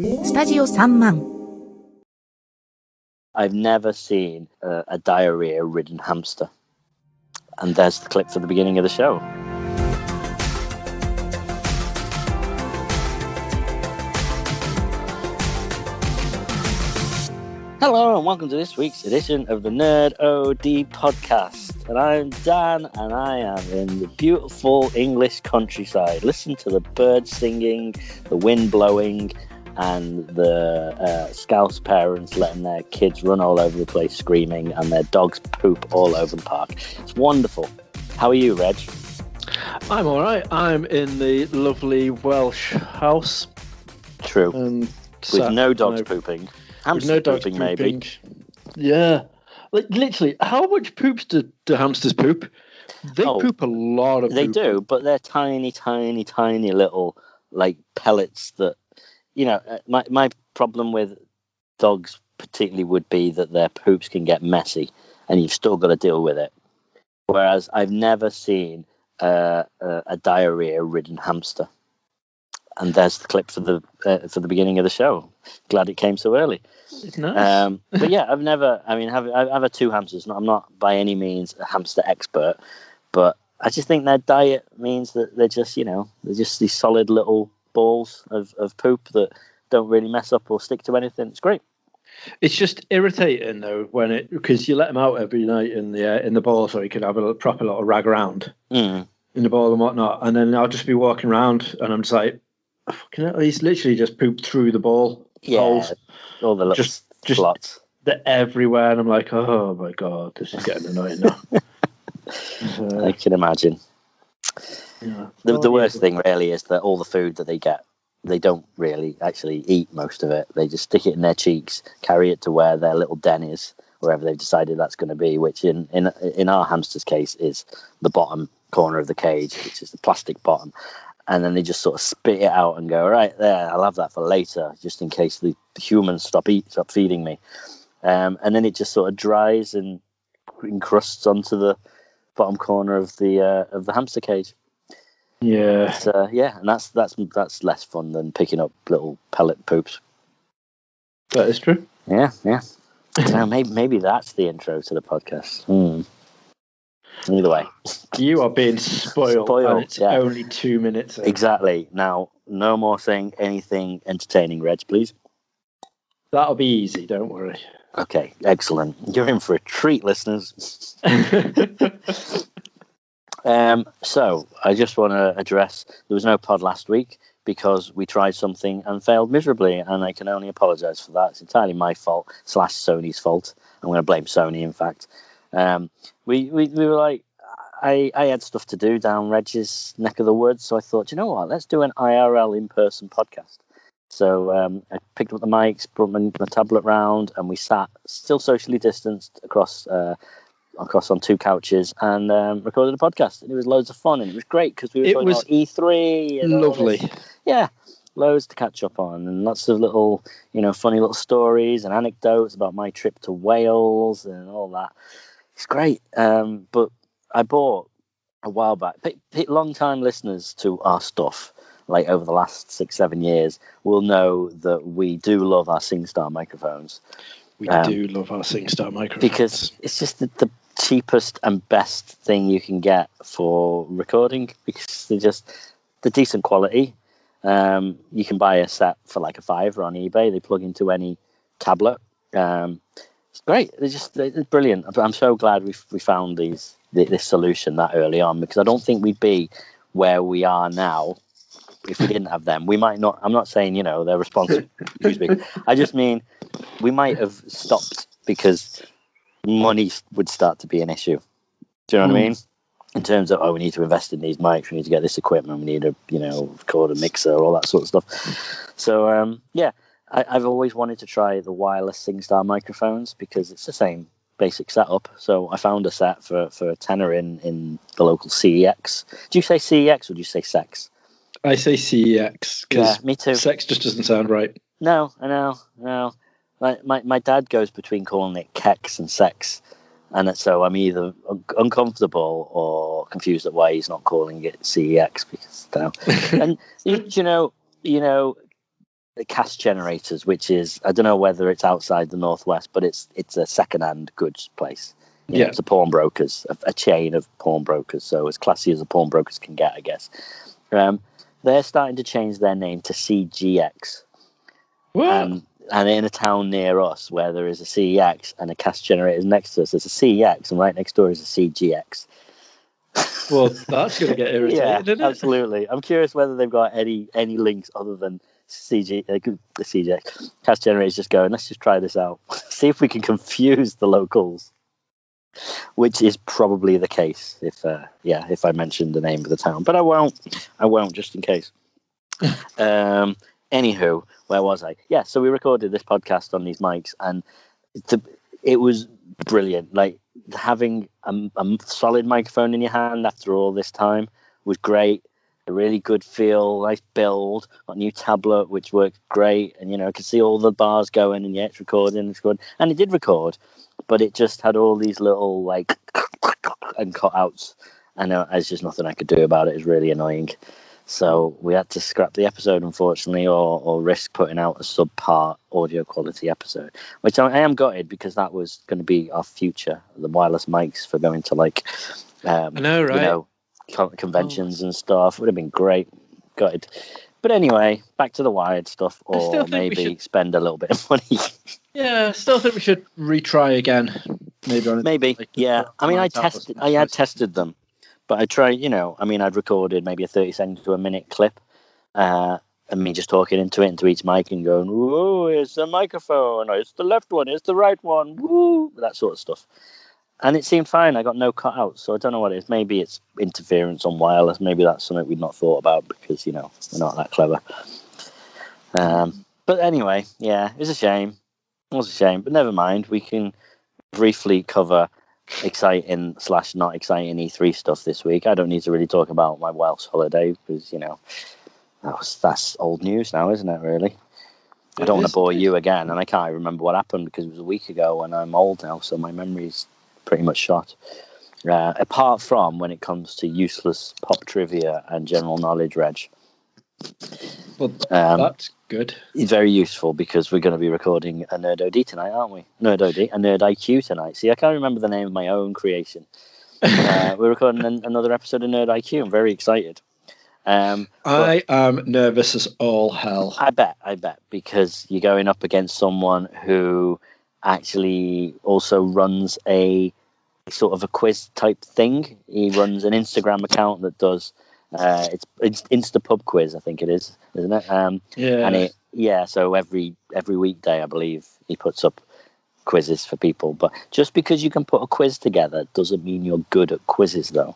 スタジオ3万 I've never seen a diarrhea-ridden hamster. And there's the clip for the beginning of the show. Hello and welcome to this week's edition of the Nerd OD podcast. And I'm Dan and I am in the beautiful English countryside. Listen to the birds singing, the wind blowing, and the Scouse parents letting their kids run all over the place screaming and their dogs poop all over the park. It's wonderful. How are you, Reg? I'm all right. I'm in the lovely Welsh house. True. With no dogs pooping. Hamsters no dogs pooping, maybe. Yeah. Like, literally, how much poops do hamsters poop? They poop a lot of poop. They do, but they're tiny, tiny, tiny little, like, pellets that, you know, my problem with dogs particularly would be that their poops can get messy and you've still got to deal with it. Whereas I've never seen a diarrhea-ridden hamster. And there's the clip for the beginning of the show. Glad it came so early. It's nice. But yeah, I've had two hamsters. I'm not by any means a hamster expert, but I just think their diet means that they're just these solid little balls of poop that don't really mess up or stick to anything. It's great. It's just irritating though because you let them out every night in the ball so you can have a proper little rag around in the ball and whatnot, and then I'll just be walking around and I'm just like, fucking hell, he's literally just pooped through the ball. Yeah, holes. All the little slots. They're everywhere, and I'm like, oh my god, this is getting annoying now. I can imagine. Yeah. The worst thing really is that all the food that they get, they don't really actually eat most of it. They just stick it in their cheeks, carry it to where their little den is, wherever they've decided that's going to be, which in our hamster's case is the bottom corner of the cage, which is the plastic bottom. And then they just sort of spit it out and go, right there, I'll have that for later, just in case the humans stop feeding me. And then it just sort of dries and encrusts onto the bottom corner of the hamster cage. Yeah. But, and that's less fun than picking up little pellet poops. That is true. Yeah. So maybe that's the intro to the podcast. Either way, you are being spoiled. And it's only 2 minutes in. Exactly. Now, no more saying anything entertaining, Reg, please. That'll be easy, don't worry. Okay, excellent. You're in for a treat, listeners. So I just want to address, there was no pod last week because we tried something and failed miserably, and I can only apologise for that. It's entirely my fault / Sony's fault. I'm going to blame Sony, in fact. We were like, I had stuff to do down Reg's neck of the woods, so I thought, you know what, let's do an IRL in-person podcast. So I picked up the mics, brought my tablet round, and we sat, still socially distanced, across on two couches, and recorded a podcast. And it was loads of fun, and it was great because we were talking about E3. And lovely. Yeah, loads to catch up on, and lots of little, funny little stories and anecdotes about my trip to Wales and all that. It's great. But I bought a while back. Long-time listeners to our stuff, like over the last 6-7 years, will know that we do love our SingStar microphones. We do love our SingStar microphones. Because it's just the cheapest and best thing you can get for recording, because they're decent quality. You can buy a set for like a $5 on eBay. They plug into any tablet. It's great. They're brilliant. I'm so glad we found this solution that early on, because I don't think we'd be where we are now if we didn't have them. We might not. I'm not saying they're responsible. Excuse me. I just mean we might have stopped because money would start to be an issue. Do you know what I mean? In terms of, we need to invest in these mics, we need to get this equipment, we need to record a mixer, all that sort of stuff. So I've always wanted to try the wireless SingStar microphones because it's the same basic setup. So I found a set for a tenner in the local CEX. Do you say CEX or do you say Sex? I say CEX because me too. Sex just doesn't sound right. No, I know. My dad goes between calling it Kex and Sex. And so I'm either uncomfortable or confused at why he's not calling it CEX, because and cast generators, which is, I don't know whether it's outside the Northwest, but it's a second-hand goods place. You know, it's a pawnbrokers, a chain of pawnbrokers, so as classy as a pawnbrokers can get, I guess. They're starting to change their name to CGX. What? And in a town near us where there is a CEX and a cast generator next to us, there's a CEX, and right next door is a CGX. Well, that's going to get irritating, isn't it? Absolutely. I'm curious whether they've got any links other than the CGX. Cast generators just going, let's just try this out. See if we can confuse the locals. Which is probably the case if I mentioned the name of the town, but I won't just in case. Anywho, where was I? Yeah, so we recorded this podcast on these mics, and it was brilliant. Like, having a solid microphone in your hand after all this time was great. A really good feel, nice build. Got a new tablet which worked great, and I could see all the bars going, and it's recording, and it did record. But it just had all these little like and cutouts, and there's just nothing I could do about it. It was really annoying, so we had to scrap the episode, unfortunately, or risk putting out a subpar audio quality episode. Which I am gutted, because that was going to be our future, the wireless mics for going to like, I know, right? Conventions and stuff. Would have been great. Gutted. But anyway, back to the wired stuff, or maybe spend a little bit of money. Yeah, I still think we should retry again. Maybe. Yeah. I mean, I had tested them, but I tried. I'd recorded maybe a 30-second to a minute clip, and me just talking into each mic and going, "Whoa, it's the microphone. Or it's the left one. It's the right one. Woo!" That sort of stuff. And it seemed fine. I got no cutouts, so I don't know what it is. Maybe it's interference on wireless. Maybe that's something we'd not thought about, because we're not that clever. But anyway, yeah, it was a shame. It was a shame, but never mind. We can briefly cover exciting / not exciting E3 stuff this week. I don't need to really talk about my Welsh holiday, because that's old news now, isn't it? Really. I don't want to bore you again, and I can't remember what happened, because it was a week ago, and I'm old now, so my memory's pretty much shot. Apart from when it comes to useless pop trivia and general knowledge, Reg. Well, that's good. It's very useful, because we're going to be recording a Nerd OD tonight, aren't we? A Nerd IQ tonight. See, I can't remember the name of my own creation. We're recording another episode of Nerd IQ. I'm very excited. I am nervous as all hell. I bet, because you're going up against someone who actually also runs a sort of a quiz type thing. He runs an Instagram account that does it's Insta Pub Quiz, I think it is, isn't it? And so every weekday, I believe, he puts up quizzes for people. But just because you can put a quiz together doesn't mean you're good at quizzes, though.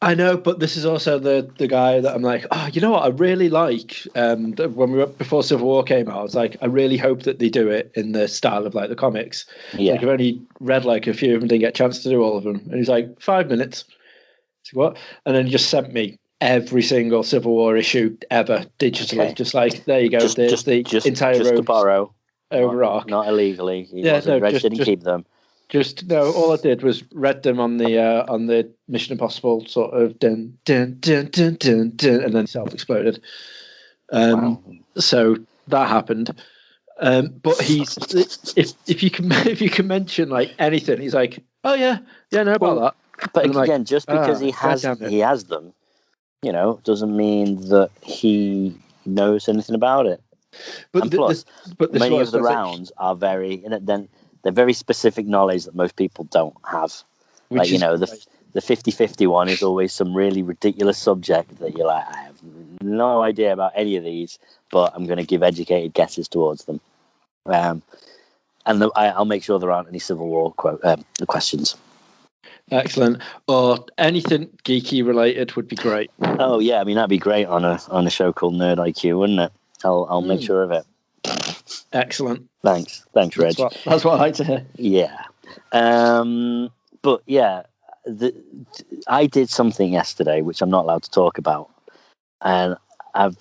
I know, but this is also the guy that I'm like, oh, you know what I really like? When we were before Civil War came out, I was like, I really hope that they do it in the style of like the comics. Yeah. Like, I've only read like a few of them, didn't get a chance to do all of them. And he's like, 5 minutes. So what? And then he just sent me every single Civil War issue ever digitally. Okay. Just like, there you go. There's the entire row. To borrow. Over Arc. Not illegally. He wasn't registered to keep them. All I did was read them on the Mission Impossible sort of dun dun dun dun dun dun, and then self-exploded. Wow. So that happened. But he's if you can mention like anything, he's like, oh yeah, know about that. But again, just because he has them, doesn't mean that he knows anything about it. But and plus, many of the rounds are very they're very specific knowledge that most people don't have. Like, the 50-50 one is always some really ridiculous subject that you're like, I have no idea about any of these, but I'm going to give educated guesses towards them. And I'll make sure there aren't any Civil War questions. Excellent. Or anything geeky related would be great. Oh yeah, I mean that'd be great on a show called Nerd IQ, wouldn't it? I'll make sure of it. Excellent. Thanks, Reg. That's what I like to hear. Yeah. But yeah, I did something yesterday which I'm not allowed to talk about, and I'm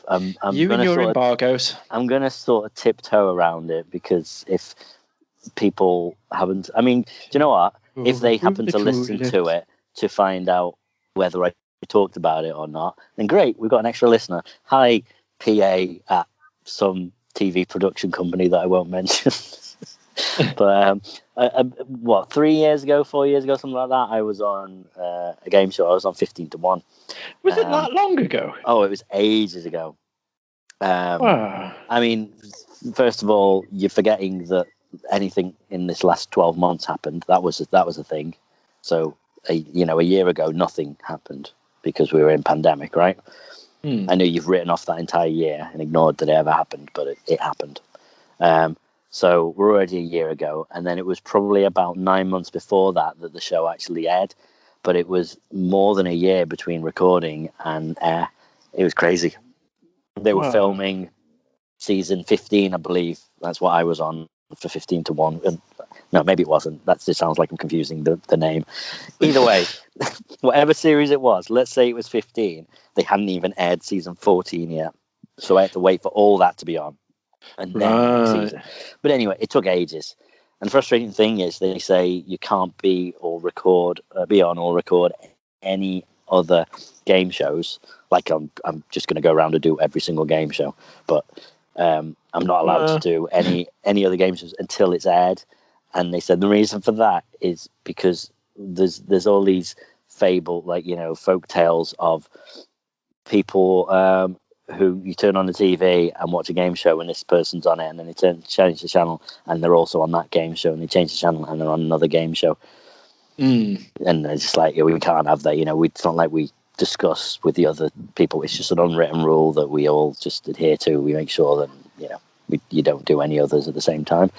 you and your embargoes. I'm going to sort of tiptoe around it, because if people haven't, I mean, do you know what? If they happen to listen to it to find out whether I talked about it or not, then great, we've got an extra listener. Hi, PA at some TV production company that I won't mention. But 4 years ago, something like that, I was on a game show. I was on 15 to 1. Was it that long ago? Oh, it was ages ago. Wow. I mean, first of all, you're forgetting that anything in this last 12 months happened. That was a thing. So, a year ago, nothing happened because we were in pandemic, right? I know you've written off that entire year and ignored that it ever happened, but it happened. So we're already a year ago, and then it was probably about 9 months before that the show actually aired. But it was more than a year between recording and air. It was crazy. They were filming season 15, I believe. That's what I was on for 15 to 1. And, no, maybe it wasn't. That just sounds like I'm confusing the name. Either way, whatever series it was, let's say it was 15, they hadn't even aired season 14 yet. So I had to wait for all that to be on. And then But anyway, it took ages. And the frustrating thing is they say you can't be on or record any other game shows. Like I'm just going to go around and do every single game show, but I'm not allowed to do any other game shows until it's aired. And they said the reason for that is because there's all these folk tales of people who you turn on the TV and watch a game show and this person's on it, and then they change the channel and they're also on that game show, and they change the channel and they're on another game show. And it's just like, we can't have that. It's not like we discuss with the other people. It's just an unwritten rule that we all just adhere to. We make sure that you don't do any others at the same time.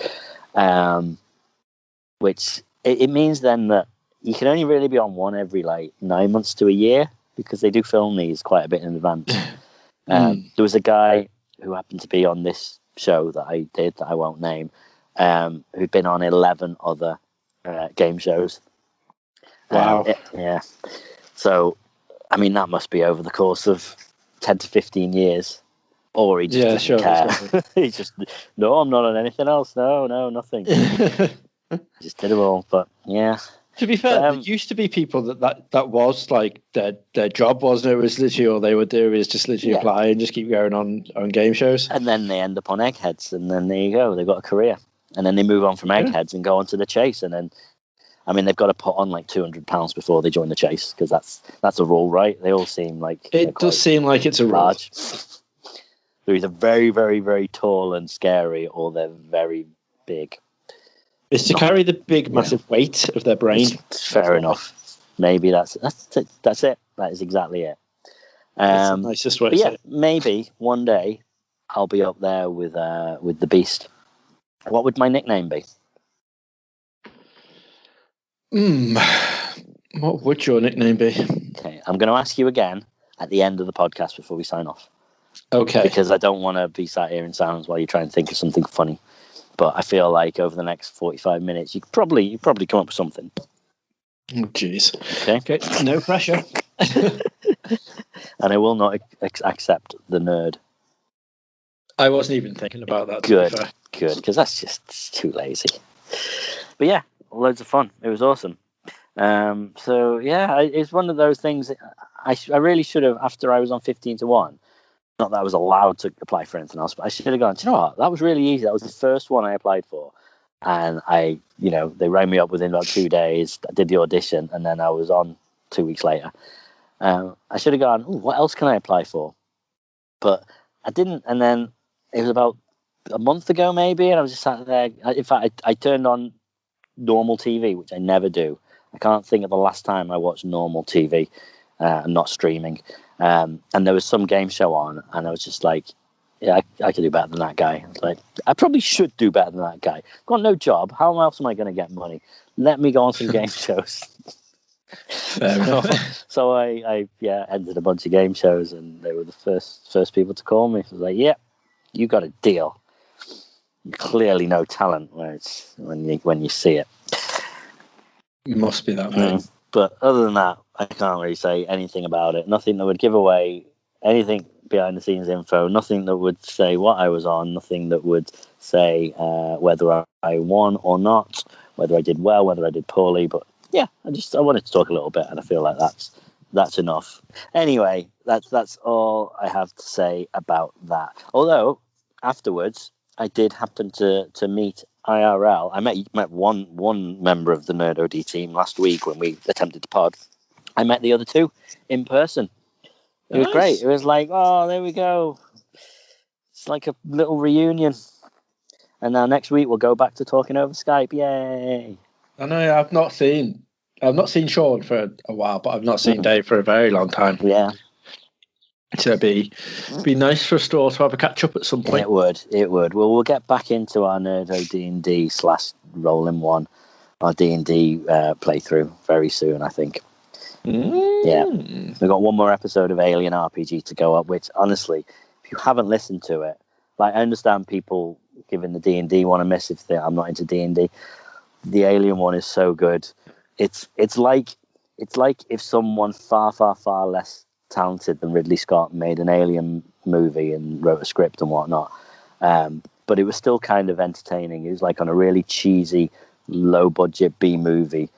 Which it means then that you can only really be on one every 9 months to a year, because they do film these quite a bit in advance. There was a guy who happened to be on this show that I did that I won't name, who'd been on 11 other game shows. Wow. Yeah. So, I mean, that must be over the course of 10 to 15 years. Or he just doesn't care. He just, no, I'm not on anything else. No, nothing. Just did it all. But, yeah. To be fair, there used to be people that was like their job, wasn't it? It was literally all they would do is just literally apply and just keep going on game shows. And then they end up on Eggheads, and then there you go. They've got a career. And then they move on from Eggheads and go on to the Chase. And then, I mean, they've got to put on £200 before they join the Chase, because that's a rule, right? They all seem like... It does seem like it's a large. They're either very, very, very tall and scary, or they're very big. It's to carry the big, massive weight of their brain. Fair enough. Maybe that's it. That is exactly it. That's the nicest way to say it. Maybe one day I'll be up there with the Beast. What would my nickname be? What would your nickname be? Okay, I'm going to ask you again at the end of the podcast before we sign off. Okay. Because I don't want to be sat here in silence while you try and think of something funny. But I feel like over the next 45 minutes, you probably come up with something. Oh, jeez. Okay. No pressure. And I will not accept the nerd. I wasn't even thinking about that. Good, because that's just too lazy. But yeah, loads of fun. It was awesome. So yeah, it's one of those things. I really should have, after I was on 15 to 1. Not that I was allowed to apply for anything else, but I should have gone, do you know what? That was really easy. That was the first one I applied for. And they rang me up within about 2 days. I did the audition, and then I was on 2 weeks later. I should have gone, what else can I apply for? But I didn't. And then it was about a month ago, maybe, and I was just sat there. In fact, I turned on normal TV, which I never do. I can't think of the last time I watched normal TV and not streaming. And there was some game show on, and I was just like, yeah, I could do better than that guy. I was like, I probably should do better than that guy. I've got no job. How else am I going to get money? Let me go on some game shows. So I entered a bunch of game shows, and they were the first people to call me. So I was like, yeah, you got a deal. Clearly no talent when you see it. It must be that way. But other than that, I can't really say anything about it. Nothing that would give away anything behind the scenes info. Nothing that would say what I was on. Nothing that would say whether I won or not, whether I did well, whether I did poorly. But yeah, I wanted to talk a little bit, and I feel like that's enough. Anyway, that's all I have to say about that. Although afterwards, I did happen to meet IRL. I met one member of the Nerd OD team last week when we attempted to pod. I met the other two in person. It was great. It was like, oh, there we go. It's like a little reunion. And now next week we'll go back to talking over Skype. Yay! I know I've not seen Sean for a while, but I've not seen Dave for a very long time. Yeah. So it'd be nice for us to also have a catch up at some point. It would. Well, we'll get back into our Nerdo D&D / Roll-in-One, our D&D playthrough very soon, I think. Yeah. We've got one more episode of Alien RPG to go up, which honestly, if you haven't listened to it, like I understand people giving the D&D one a miss if I'm not into D&D. The Alien one is so good. It's like if someone far less talented than Ridley Scott made an Alien movie and wrote a script and whatnot, but it was still kind of entertaining. It was like on a really cheesy, low budget B movie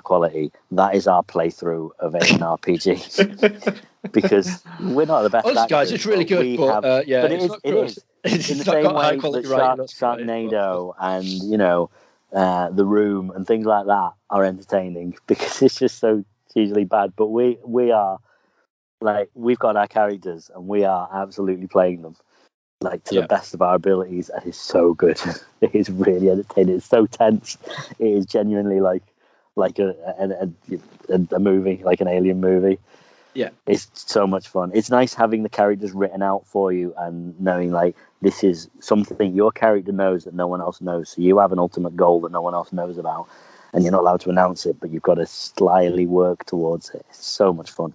quality. That is our playthrough of Alien RPG because we're not the best actors, guys. It's really good, but it is. It's in the same way that Sharknado and The Room and things like that are entertaining because it's just so hugely bad. But we are like, we've got our characters and we are absolutely playing them like to the best of our abilities, and it's so good. It is really entertaining. It's so tense. It is genuinely like a movie, like an Alien movie. Yeah, it's so much fun. It's nice having the characters written out for you and knowing like this is something your character knows that no one else knows. So you have an ultimate goal that no one else knows about, and you're not allowed to announce it, but you've got to slyly work towards it. It's so much fun.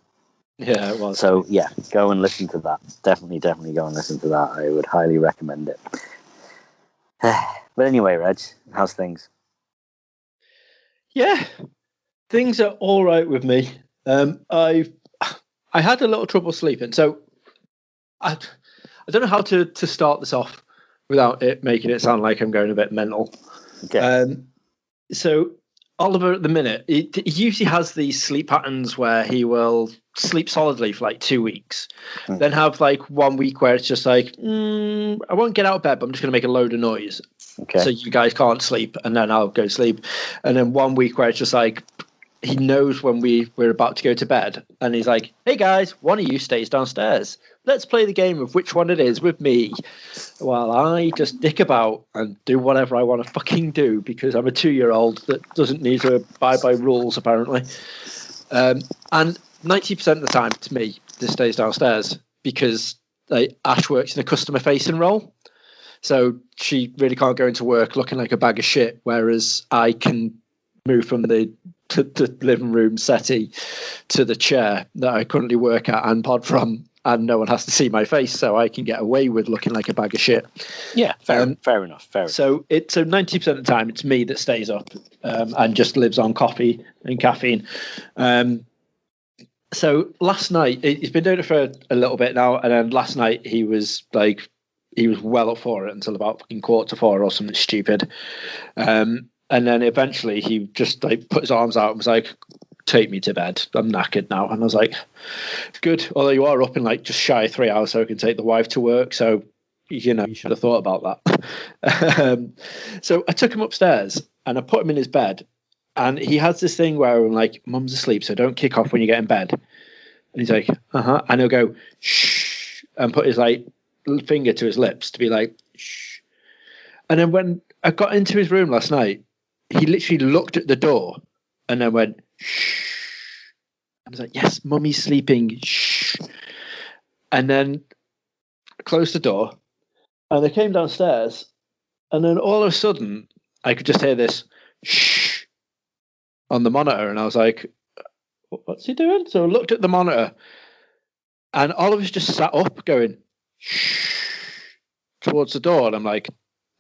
Yeah, it was. So yeah, go and listen to that. Definitely go and listen to that. I would highly recommend it. But anyway, Reg, how's things? Yeah, things are all right with me. I had a little trouble sleeping, so I don't know how to start this off without it making it sound like I'm going a bit mental. Okay. So Oliver at the minute, he usually has these sleep patterns where he will sleep solidly for like 2 weeks, then have like 1 week where it's just like, I won't get out of bed, but I'm just going to make a load of noise. Okay. So you guys can't sleep, and then I'll go to sleep. And then 1 week where it's just like, he knows when we're about to go to bed, and he's like, hey guys, one of you stays downstairs. Let's play the game of which one it is with me, while I just dick about and do whatever I want to fucking do because I'm a 2-year-old that doesn't need to abide by rules, apparently. And 90% of the time, to me, this stays downstairs because Ash works in a customer-facing role. So she really can't go into work looking like a bag of shit, whereas I can move from the living room settee to the chair that I currently work at and pod from, and no one has to see my face, so I can get away with looking like a bag of shit. Yeah, fair enough. So 90% of the time it's me that stays up and just lives on coffee and caffeine. So last night, he's been doing it for a little bit now, and then last night he was well up for it until about fucking 3:45 or something stupid. And then eventually he just like put his arms out and was like, take me to bed. I'm knackered now. And I was like, good. Although you are up in like just shy of 3 hours so I can take the wife to work. So, you should have thought about that. So I took him upstairs and I put him in his bed. And he has this thing where I'm like, Mum's asleep, so don't kick off when you get in bed. And he's like, uh-huh. And he'll go, shh, and put his like finger to his lips to be like, shh. And then when I got into his room last night, he literally looked at the door and then went, shh. I was like, yes, Mummy's sleeping. Shh. And then I closed the door and they came downstairs. And then all of a sudden, I could just hear this shh on the monitor. And I was like, what's he doing? So I looked at the monitor and Oliver's just sat up going shh towards the door. And I'm like,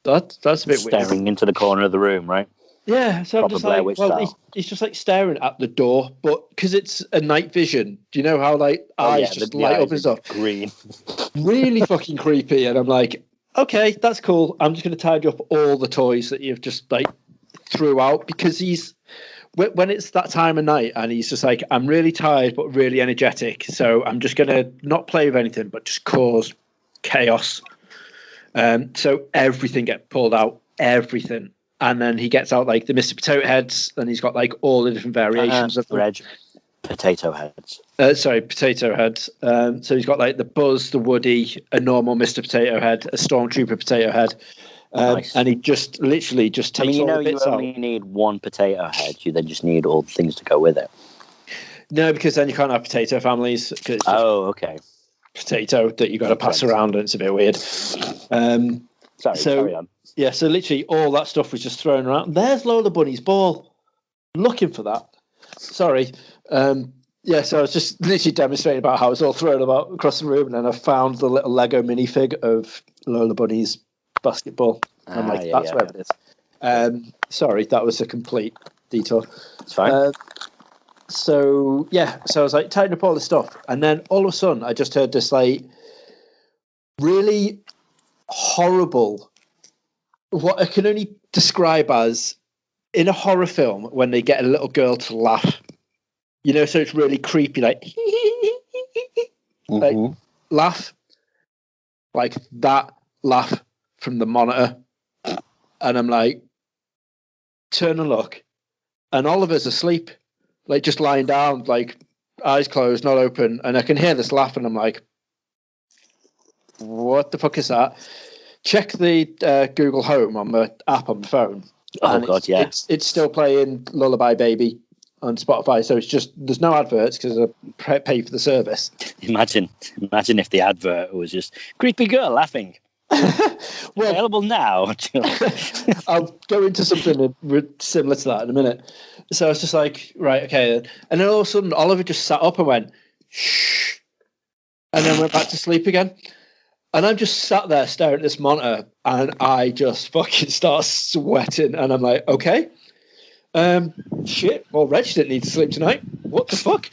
that's a bit weird. Staring into the corner of the room, right? Yeah, so I'm just like, well, he's just like staring at the door, but because it's a night vision, do you know how like eyes just light up and stuff? Green. Really fucking creepy. And I'm like, okay, that's cool. I'm just going to tidy up all the toys that you've just like threw out because when it's that time of night and he's just like, I'm really tired but really energetic, so I'm just going to not play with anything but just cause chaos. So everything gets pulled out, everything. And then he gets out like the Mr. Potato Heads, and he's got like all the different variations of them. Potato Heads. Potato Heads. So he's got like the Buzz, the Woody, a normal Mr. Potato Head, a Stormtrooper Potato Head. Nice. And he just literally just takes all the bits out. You only need one potato head. You then just need all the things to go with it. No, because then you can't have potato families. Okay. Potato that you got to pass around, and it's a bit weird. Sorry on. Yeah, so literally all that stuff was just thrown around. There's Lola Bunny's ball. Looking for that. Sorry. So I was just literally demonstrating about how it's all thrown about across the room, and then I found the little Lego minifig of Lola Bunny's basketball. I'm like, that's where it is. Sorry, that was a complete detour. It's fine. So I was like tidying up all this stuff, and then all of a sudden I just heard this like really horrible, what I can only describe as in a horror film when they get a little girl to laugh, so it's really creepy, like like laugh, like that laugh from the monitor, and I'm like, turn and look, and Oliver's asleep, like just lying down, like eyes closed, not open, and I can hear this laugh, and I'm like, what the fuck is that? Check the Google Home on the app on the phone. Oh God, yeah. It's still playing Lullaby Baby on Spotify, so it's just there's no adverts because I pay for the service. Imagine if the advert was just creepy girl laughing. Well, available now. I'll go into something similar to that in a minute. So I was just like, right, okay, and then all of a sudden Oliver just sat up and went, shh, and then went back to sleep again. And I'm just sat there staring at this monitor, and I just fucking start sweating. And I'm like, okay, shit. Well, Reg didn't need to sleep tonight. What the fuck?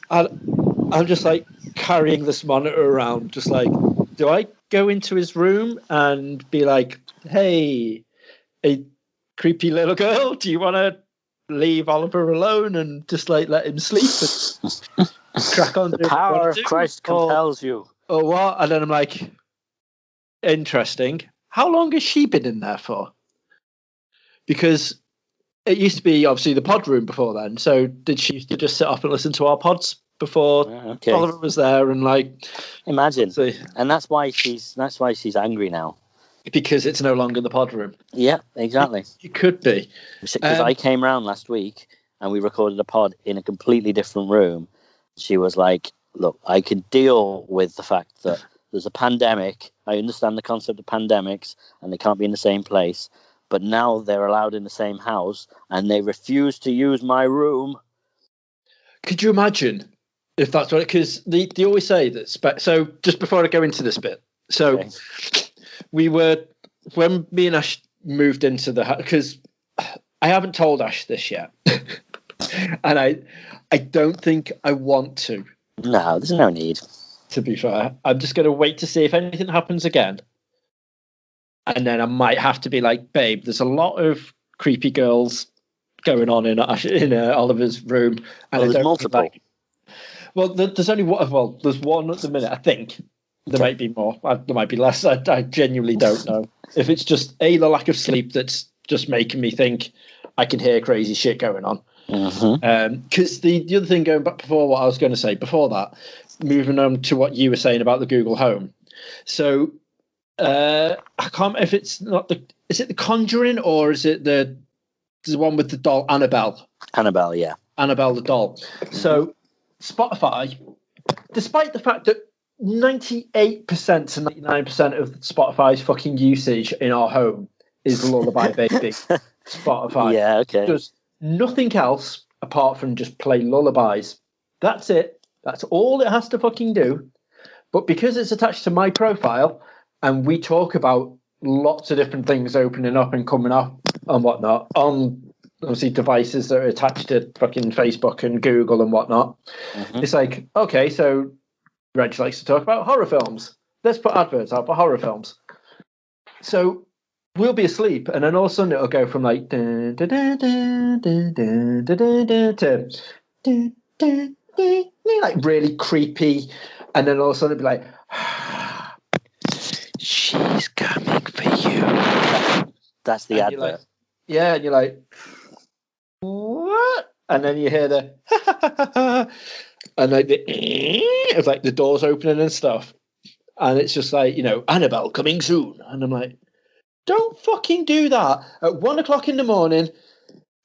And I'm just like carrying this monitor around, just like, do I go into his room and be like, hey, a creepy little girl, do you want to leave Oliver alone and just like let him sleep and crack on? The power of Christ compels you. Or what? And then I'm like, interesting. How long has she been in there for? Because it used to be obviously the pod room before then. So did she just sit up and listen to our pods before Oliver was there? And like, imagine. And that's why she's angry now. Because it's no longer the pod room. Yeah, exactly. It could be. Because I came round last week and we recorded a pod in a completely different room. She was like, look, I could deal with the fact that there's a pandemic. I understand the concept of pandemics and they can't be in the same place. But now they're allowed in the same house and they refuse to use my room. Could you imagine if that's what? Because they always say that. So just before I go into this bit. So we were, when me and Ash moved into the house, because I haven't told Ash this yet. And I don't think I want to. No, there's no need. To be fair, I'm just going to wait to see if anything happens again. And then I might have to be like, babe, there's a lot of creepy girls going on in Oliver's room. And there's multiple. There's only one. Well, there's one at the minute, I think. There might be more. There might be less. I genuinely don't know. If it's just the lack of sleep that's just making me think I can hear crazy shit going on. Because the other thing, going back before what I was going to say before that, moving on to what you were saying about the Google Home. So I can't, if it's not is it the Conjuring or is it the one with the doll Annabelle? Annabelle, yeah. Annabelle the doll. So Spotify, despite the fact that 98% to 99% of Spotify's fucking usage in our home is Lullaby Baby. Spotify. Yeah, okay. Does nothing else apart from just play lullabies. That's it. That's all it has to fucking do. But because it's attached to my profile and we talk about lots of different things opening up and coming up and whatnot on obviously devices that are attached to fucking Facebook and Google and whatnot, it's like, okay, so Reg likes to talk about horror films. Let's put adverts out for horror films. So we'll be asleep, and then all of a sudden it'll go from like to like really creepy, and then all of a sudden it'll be like she's coming for you. That's the and advert. You're like, yeah, and you're like, what? And then you hear the and like it's like the doors opening and stuff. And it's just like, Annabelle coming soon. And I'm like, don't fucking do that at 1 o'clock in the morning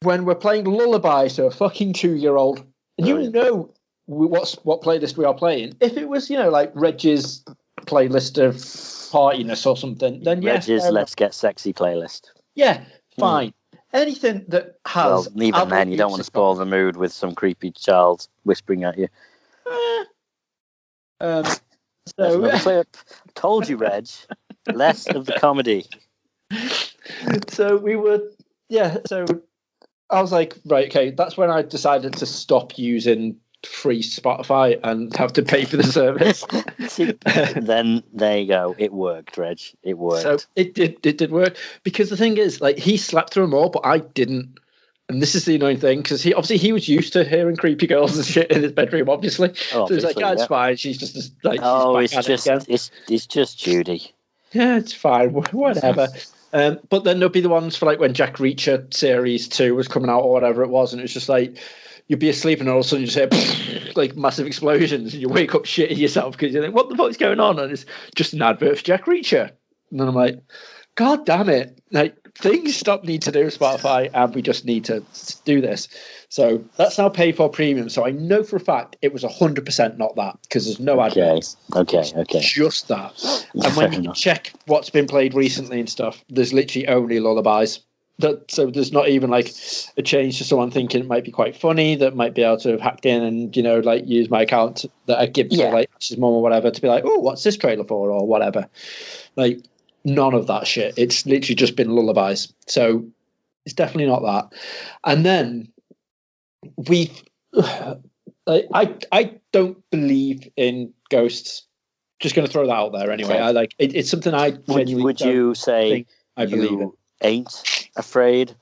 when we're playing Lullaby to a fucking 2-year-old. And you know what playlist we are playing. If it was, like Reg's playlist of partiness or something, then yes. Reg's Let's Get Sexy playlist. Yeah, fine. Anything that has... Well, even then, you don't want to spoil the mood with some creepy child whispering at you. So another clip. Told you, Reg. Less of the comedy. So we were... Yeah, so I was like, right, okay, that's when I decided to stop using free Spotify and have to pay for the service. Then there you go. It worked, Reg. It worked. So it did work, because the thing is, like, he slept through them all, but I didn't. And this is the annoying thing, because he was used to hearing creepy girls and shit in his bedroom, obviously. So he's like, it's fine. She's just like, it's just Judy. Yeah, it's fine. Whatever. But then there'll be the ones for like when Jack Reacher Series 2 was coming out or whatever it was, and it was just like you'd be asleep and all of a sudden you just hear like massive explosions and you wake up shitting yourself because you're like, what the fuck's going on? And it's just an advert for Jack Reacher. And then I'm like, God damn it. Like, things stop need to do with Spotify and we just need to do this. So that's now paid for premium. So I know for a fact it was 100% not that, because there's no adverts. Okay. Just that. And when you check what's been played recently and stuff, there's literally only lullabies. So there's not even like a change to someone thinking it might be quite funny that might be able to have hacked in and, like use my account that I give to like his mom or whatever to be like, oh, what's this trailer for or whatever. Like, none of that shit. It's literally just been lullabies. So it's definitely not that. And then I don't believe in ghosts. Just going to throw that out there anyway. Okay. It's something I genuinely would you say I believe in. Ain't afraid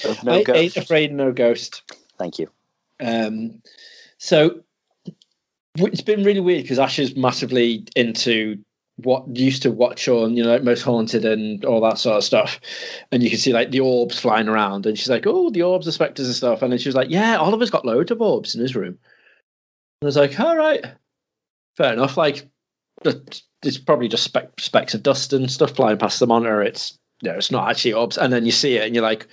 of no ghost? Ain't afraid of no ghost. Thank you. So it's been really weird because Ash is massively into what used to watch on, like Most Haunted and all that sort of stuff. And you can see like the orbs flying around and she's like, oh, the orbs are specters and stuff. And then she was like, yeah, Oliver's got loads of orbs in his room. And I was like, all right, fair enough. Like, it's probably just specks of dust and stuff flying past the monitor. It's not actually orbs. And then you see it and you're like,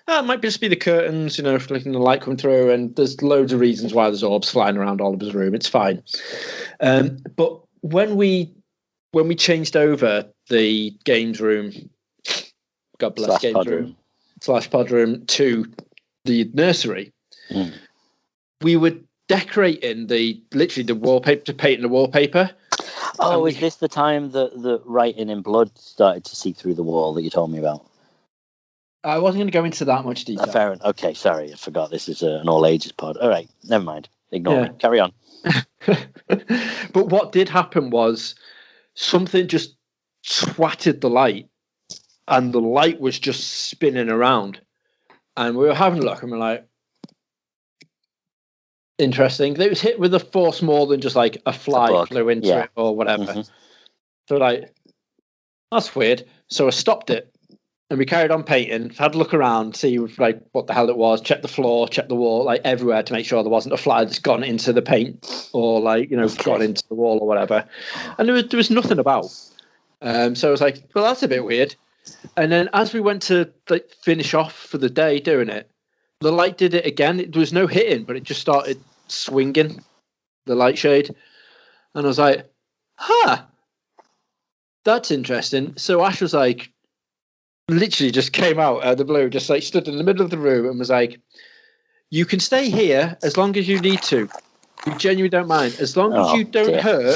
it might just be the curtains, letting the light come through. And there's loads of reasons why there's orbs flying around Oliver's room. It's fine. But when we changed over the games room, God bless games room / pod room to the nursery, we were decorating literally the wallpaper, to paint the wallpaper. Oh, is this the time that the writing in blood started to seep through the wall that you told me about? I wasn't going to go into that much detail. Fair enough. Okay, sorry, I forgot this is an all ages pod. All right, never mind. Ignore me. Carry on. But what did happen was something just swatted the light, and the light was just spinning around. And we were having a look, and we're like, interesting. It was hit with a force more than just like a fly flew into it or whatever. Mm-hmm. So like, that's weird. So I stopped it, and we carried on painting. Had a look around, see like what the hell it was. Check the floor, check the wall, like everywhere to make sure there wasn't a fly that's gone into the paint or like gone into the wall or whatever. And there was nothing about. So I was like, well, that's a bit weird. And then as we went to like finish off for the day doing it, the light did it again. There was no hitting, but it just started swinging the light shade. And I was like, that's interesting. So Ash was like, literally just came out of the blue, just like stood in the middle of the room and was like, you can stay here as long as you need to. We genuinely don't mind. As long as you don't hurt,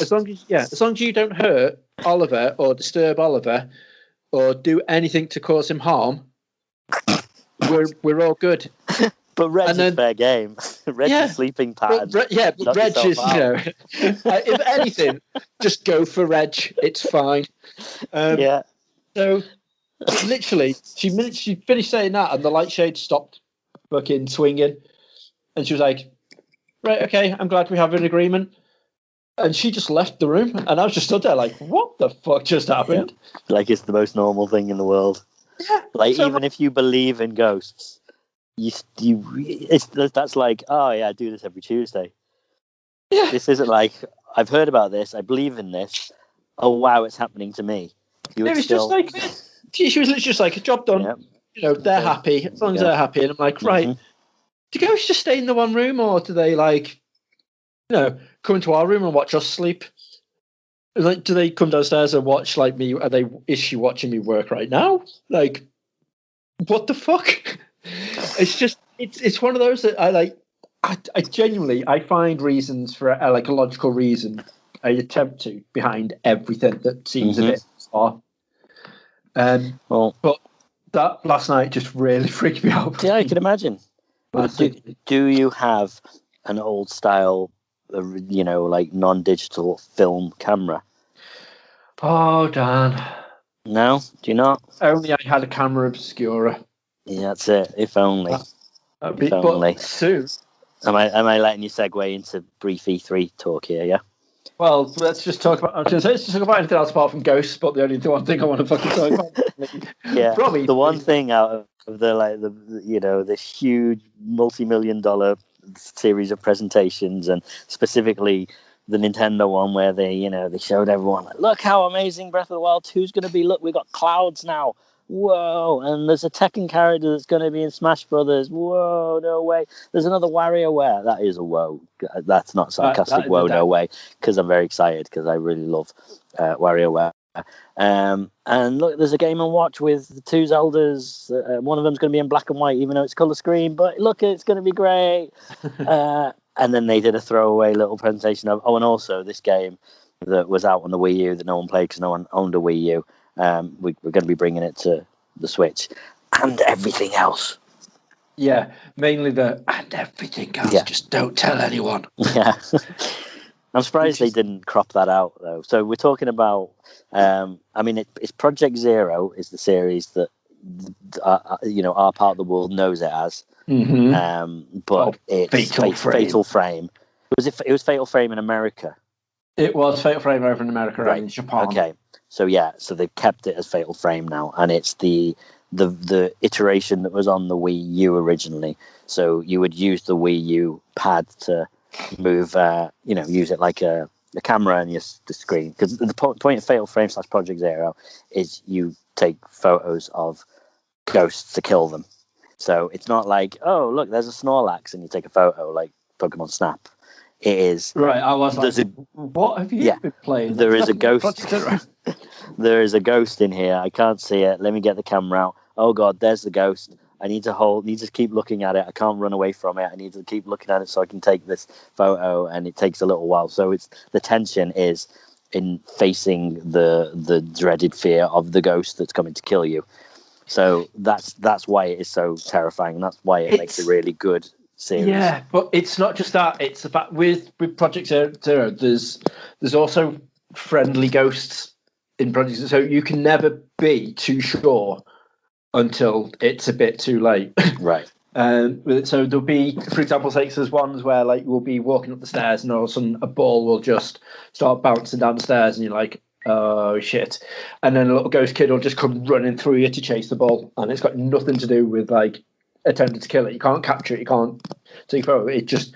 as long as you don't hurt Oliver or disturb Oliver or do anything to cause him harm, we're all good. But Reg's is fair game. Reg's a sleeping pad. But Reg is, if anything, just go for Reg. It's fine. So literally, she finished saying that, and the light shade stopped fucking swinging, and she was like, "Right, okay, I'm glad we have an agreement." And she just left the room, and I was just stood there like, what the fuck just happened? Yeah. Like it's the most normal thing in the world. Yeah. Like even if you believe in ghosts, that's like, oh yeah, I do this every Tuesday. Yeah. This isn't like I've heard about this, I believe in this. Oh wow, it's happening to me. It was just like she was literally just like, job done. Yep. You know, they're happy as long as they're happy. And I'm like, right, do ghosts just stay in the one room, or do they like, you know, come into our room and watch us sleep? Like, do they come downstairs and watch like me? Is she watching me work right now? Like, what the fuck? It's just it's one of those that I like. I genuinely find reasons for like a logical reason. I attempt to behind everything that seems a bit bizarre. But that last night just really freaked me out. Yeah, I can imagine. Do you have an old style, you know, like non-digital film camera? Oh, Dan. No, do you not? Only I had a camera obscura. Yeah, that's it. If only. If only. But soon. Am I letting you segue into brief E3 talk here? Yeah. Well, let's just talk about. I was going to say, let's just talk about anything else apart from ghosts. But the only one thing I want to fucking talk about. Yeah. Probably the one thing out of the you know, this huge multi-million-dollar series of presentations, and specifically the Nintendo one where they showed everyone like, look how amazing Breath of the Wild 2 is going to be. Look, we got clouds now. Whoa, and there's a Tekken character that's going to be in Smash Brothers. Whoa, no way. There's another WarioWare. That is a whoa. That's not sarcastic. Whoa, no way. Because I'm very excited because I really love WarioWare. And look, there's a Game & Watch with the two Zeldas. One of them's going to be in black and white, even though it's color screen. But look, it's going to be great. And then they did a throwaway little presentation of, and also this game that was out on the Wii U that no one played because no one owned a Wii U. We're going to be bringing it to the Switch and everything else. Yeah, mainly and everything else. Yeah. Just don't tell anyone. Yeah. I'm surprised they didn't crop that out, though. So we're talking about, it's Project Zero is the series that, our part of the world knows it as. Mm-hmm. But it's Fatal Frame. It was Fatal Frame in America. It was Fatal Frame over in America, right? In Japan. Okay. So they've kept it as Fatal Frame now, and it's the iteration that was on the Wii U originally. So you would use the Wii U pad to move, use it like a camera and the screen. Because the point of Fatal Frame / Project Zero is you take photos of ghosts to kill them. So it's not like, oh look, there's a Snorlax and you take a photo like Pokemon Snap. It is right. I was like, what have you been playing? There is a ghost. There is a ghost in here. I can't see it. Let me get the camera out. Oh god, there's the ghost. I need to keep looking at it. I can't run away from it. I need to keep looking at it so I can take this photo, and it takes a little while. So it's the tension is in facing the dreaded fear of the ghost that's coming to kill you. So that's why it is so terrifying. That's why it makes a really good series. Yeah, but it's not just that. It's the fact with Project Zero, there's also friendly ghosts in Project Zero, so you can never be too sure until it's a bit too late. Right. So there'll be, for example, there's ones where like you'll be walking up the stairs and all of a sudden a ball will just start bouncing down the stairs and you're like, oh shit. And then a little ghost kid will just come running through you to chase the ball, and it's got nothing to do with like attempting to kill it. You can't capture it, you can't take a photo. It just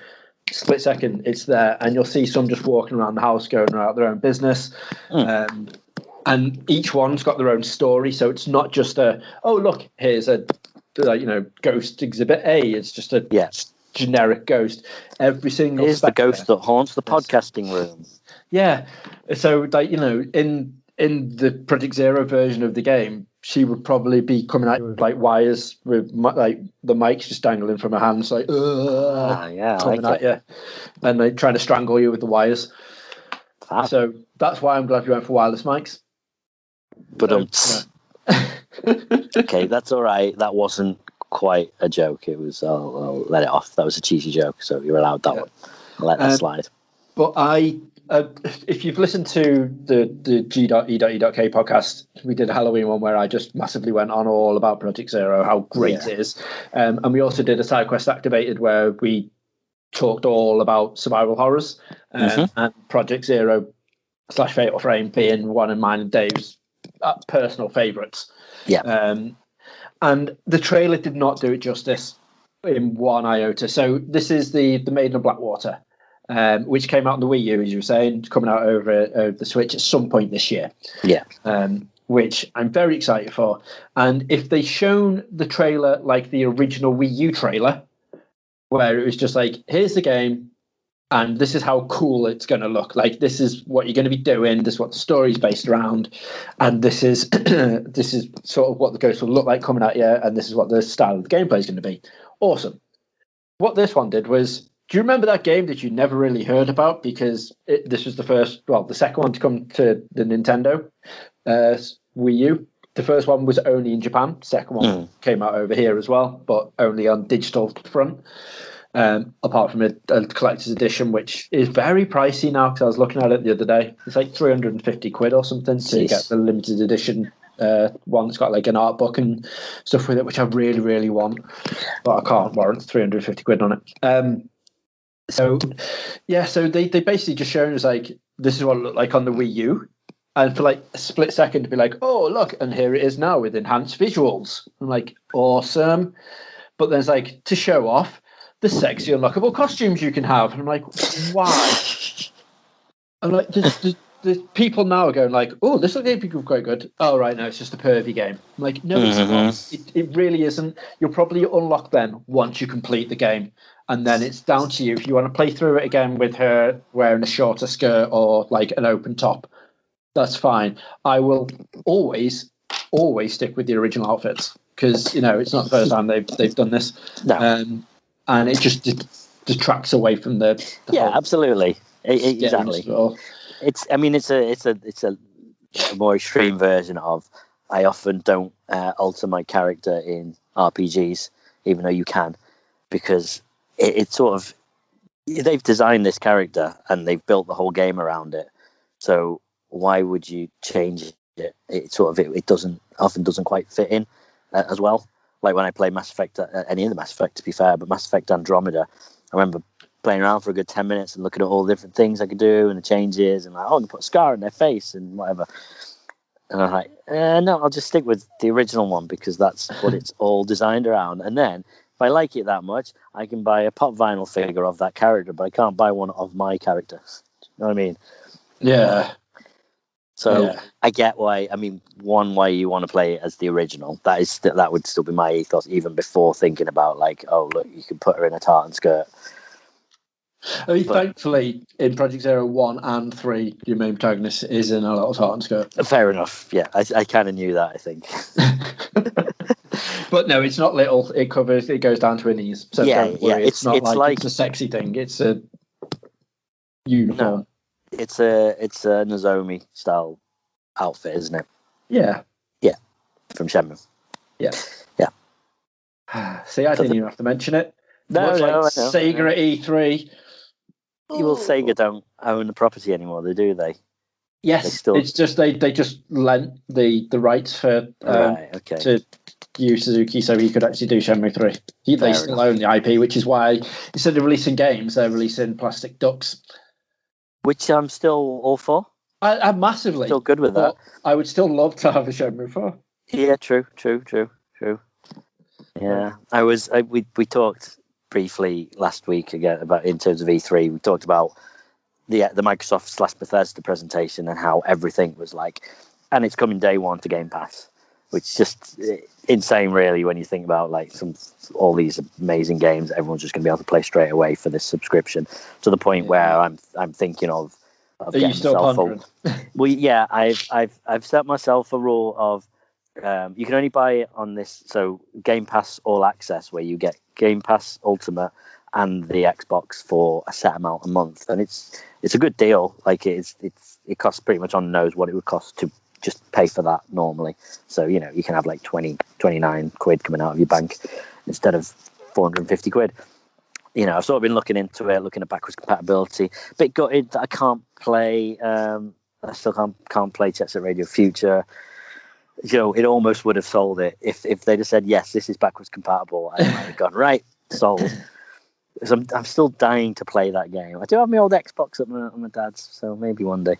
split second, it's there, and you'll see some just walking around the house going about their own business. And each one's got their own story, so it's not just look, here's a ghost exhibit A. It's just a generic ghost. Every single is the ghost that haunts the podcasting room. Yeah, so in the Project Zero version of the game, she would probably be coming at you with like wires with like the mics just dangling from her hands, like coming at you, and like trying to strangle you with the wires. So that's why I'm glad we went for wireless mics. But okay, that's all right. That wasn't quite a joke. It was. I'll let it off. That was a cheesy joke, so you're allowed that one. I'll let that slide. But if you've listened to the G.E.E.K podcast, we did a Halloween one where I just massively went on all about Project Zero, how great it is. And we also did a side quest activated where we talked all about survival horrors, and Project Zero/Fatal Frame being one of mine and Dave's personal favourites. Yeah. And the trailer did not do it justice in one iota. So this is the Maiden of Blackwater, which came out on the Wii U, as you were saying, coming out over the Switch at some point this year. Yeah. Which I'm very excited for. And if they shown the trailer like the original Wii U trailer, where it was just like, here's the game, and this is how cool it's going to look. Like, this is what you're going to be doing. This is what the story's based around, and this is this is sort of what the ghost will look like coming at you, and this is what the style of the gameplay is going to be. Awesome. What this one did was, do you remember that game that you never really heard about because this was the second one to come to the Nintendo Wii U? The first one was only in Japan. Second one came out over here as well, but only on digital front. Apart from a collector's edition, which is very pricey now, because I was looking at it the other day. It's like 350 quid or something to get the limited edition one that's got like an art book and stuff with it, which I really, really want, but I can't warrant 350 quid on it. So they basically just shown us like, this is what it looked like on the Wii U. And for like a split second to be like, oh, look, and here it is now with enhanced visuals. I'm like, awesome. But then it's like, to show off the sexy unlockable costumes you can have. And I'm like, why? I'm like, there's people now are going like, oh, this will be quite good. Oh, right, no, it's just a pervy game. I'm like, no, it's not. It really isn't. You'll probably unlock then once you complete the game. And then it's down to you if you want to play through it again with her wearing a shorter skirt or like an open top. That's fine. I will always stick with the original outfits because, you know, it's not the first time they've done this. No. And it just detracts away from the yeah, absolutely. Exactly. It's a more extreme version of, I often don't alter my character in RPGs, even though you can, because it's sort of, they've designed this character and they've built the whole game around it. So why would you change it? It often doesn't quite fit in as well. Like when I play Mass Effect, any of the Mass Effect to be fair, but Mass Effect Andromeda, I remember playing around for a good 10 minutes and looking at all the different things I could do and the changes and like, oh, I can put a scar on their face and whatever. And I'm like, no, I'll just stick with the original one because that's what it's all designed around. And then if I like it that much, I can buy a pop vinyl figure of that character, but I can't buy one of my character. You know what I mean? Yeah. So I get why. I mean, why you want to play it as the original. That would still be my ethos, even before thinking about like, oh look, you can put her in a tartan skirt. I mean, thankfully, in Project Zero 1 and 3, your main protagonist is in a little tartan skirt. Fair enough. Yeah, I kind of knew that. I think. But no, it's not little. It goes down to her knees. So don't worry. It's not like it's a sexy thing. It's a uniform. No. It's a Nozomi style outfit, isn't it? Yeah. Yeah. From Shenmue. Yeah. Yeah. See, I didn't even have to mention it. No, Sega at E3. Well, Sega don't own the property anymore, do they? Yes. It's just they just lent the rights for to Yu Suzuki so he could actually do Shenmue 3. They still own the IP, which is why instead of releasing games, they're releasing plastic ducks. Which I'm still all for. I'm massively still good with that. I would still love to have a Shenmue 4. Yeah, true. Yeah, we talked briefly last week again about in terms of E3. We talked about the Microsoft / Bethesda presentation and how everything was like, and it's coming day one to Game Pass, which is just insane, really, when you think about like all these amazing games everyone's just going to be able to play straight away for this subscription. To the point where I'm thinking of getting myself full. Well, yeah, I've set myself a rule of you can only buy it on this. So Game Pass All Access, where you get Game Pass Ultimate and the Xbox for a set amount a month, and it's a good deal. Like it costs pretty much on the nose what it would cost to just pay for that normally. So, you know, you can have like 29 quid coming out of your bank instead of 450 quid. You know, I've sort of been looking into it, looking at backwards compatibility. A bit gutted that I can't play, I still can't play Jet Set Radio Future. You know, it almost would have sold it. If they'd have said, yes, this is backwards compatible, I might have gone, right, sold. So I'm still dying to play that game. I do have my old Xbox at my dad's, so maybe one day.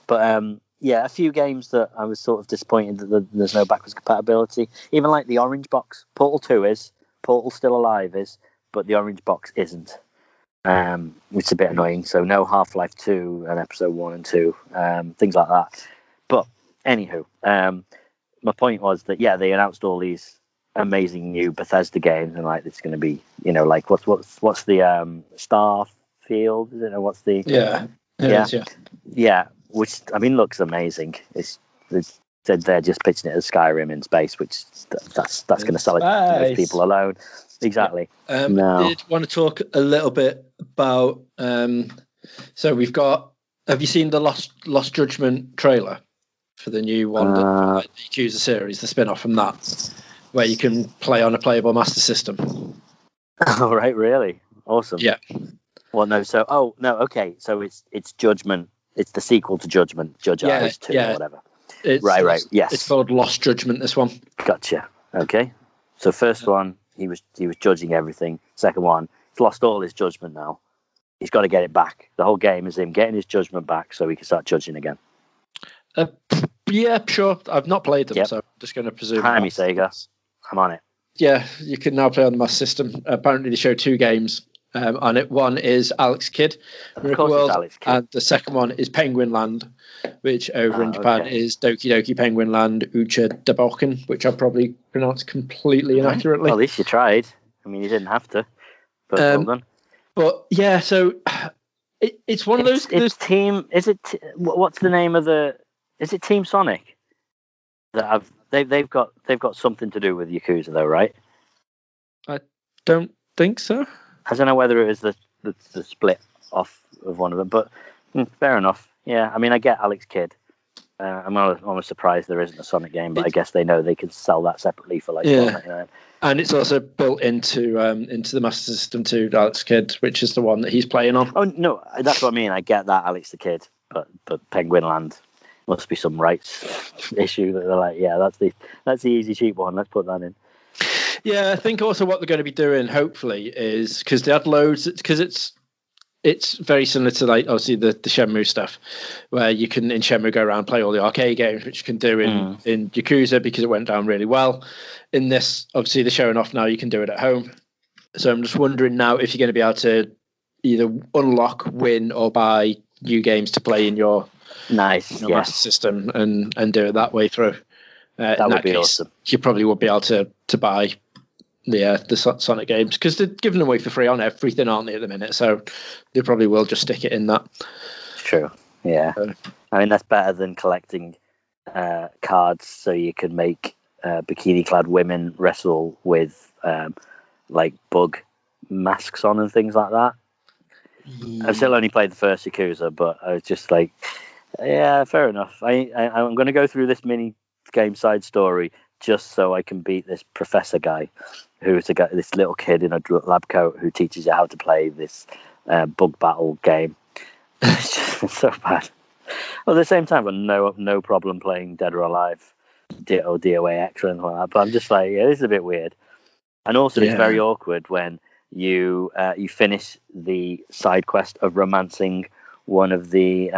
But yeah, a few games that I was sort of disappointed that there's no backwards compatibility. Even like the Orange Box. Portal 2 is. Portal Still Alive is. But the Orange Box isn't. Which is a bit annoying. So no Half-Life 2 and Episode 1 and 2. Things like that. But anywho, my point was that, yeah, they announced all these amazing new Bethesda games, and like it's going to be, like what's the Starfield? Is it? What's the which I mean looks amazing. They're just pitching it as Skyrim in space, which that's going to sell it to most people alone. Exactly. I did want to talk a little bit about. So we've got. Have you seen the Lost Judgment trailer for the new one, the Yakuza series, the spin-off from that, where you can play on a playable Master System? Oh, right, really? Awesome. Yeah. Well, no. So, okay. So it's Judgment. It's the sequel to Judgment, Judge Eyes 2 or whatever. Right. Yes. It's called Lost Judgment. This one. Gotcha. Okay. So first one, he was judging everything. Second one, he's lost all his judgment now. He's got to get it back. The whole game is him getting his judgment back so he can start judging again. Yeah, sure. I've not played them, so I'm just going to presume. Hi, me Sega. I'm on it. Yeah, you can now play on the Master System. Apparently, they show 2 games on it. One is Alex Kidd, Miracle World, Alex Kidd. And the second one is Penguin Land, which over in Japan is Doki Doki Penguin Land Ucha Daboken, which I probably pronounced completely inaccurately. Well, at least you tried. I mean, you didn't have to. But well done. But yeah, so it's one of those. It's Team. Is it? What's the name of the? Is it Team Sonic? They've got something to do with Yakuza though, right? I don't think so. I don't know whether it was the split off of one of them, but fair enough. Yeah, I mean, I get Alex Kidd. I'm almost surprised there isn't a Sonic game, but I guess they know they can sell that separately for like $4.99. And it's also built into the Master System too, Alex Kidd, which is the one that he's playing on. Oh no, that's what I mean. I get that Alex the Kid, but Penguin Land must be some rights issue that they're like, yeah, that's the easy cheap one. Let's put that in. Yeah, I think also what they're going to be doing, hopefully, is because they had loads, because it's very similar to like obviously the Shenmue stuff, where you can in Shenmue go around and play all the arcade games, which you can do in Yakuza because it went down really well. In this, obviously, they're showing off now. You can do it at home. So I'm just wondering now if you're going to be able to either unlock, win, or buy new games to play in your Master System and do it that way through. That would be awesome. You probably would be able to buy the Sonic games because they're giving them away for free on everything, aren't they, at the minute? So they probably will just stick it in that. True. Yeah. I mean, that's better than collecting cards so you can make bikini-clad women wrestle with like bug masks on and things like that. I've still only played the first Yakuza, but I was just like, yeah, fair enough. I'm going to go through this mini game side story just so I can beat this professor guy who's this little kid in a lab coat who teaches you how to play this bug battle game. It's just so bad. Well, at the same time, I've no problem playing Dead or Alive, or DOA X or anything like that. But I'm just like, yeah, this is a bit weird. And also, it's very awkward when you finish the side quest of romancing one of the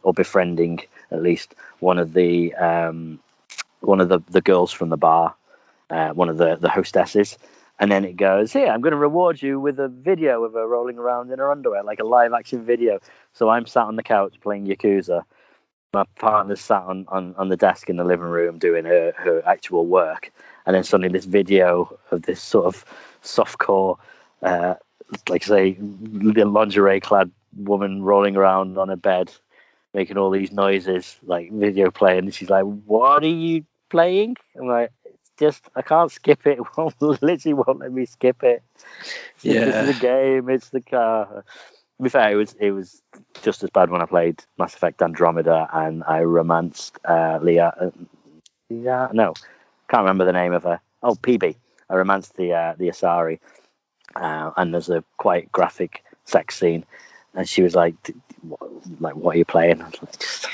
or befriending at least one of the girls from the bar, one of the hostesses, and then it goes, here, I'm going to reward you with a video of her rolling around in her underwear, like a live action video. So I'm sat on the couch playing Yakuza. My partner's sat on the desk in the living room doing her actual work, and then suddenly this video of this sort of softcore, like say, lingerie-clad woman rolling around on a bed, making all these noises, like video playing, and she's like, what are you playing? I'm like, it's just, I can't skip it. Literally won't let me skip it. This is a game, it's the car. To be fair, it was just as bad when I played Mass Effect Andromeda and I romanced Leah. No, can't remember the name of her. Oh, PB. I romanced the Asari, and there's a quite graphic sex scene, and she was like, what are you playing? I was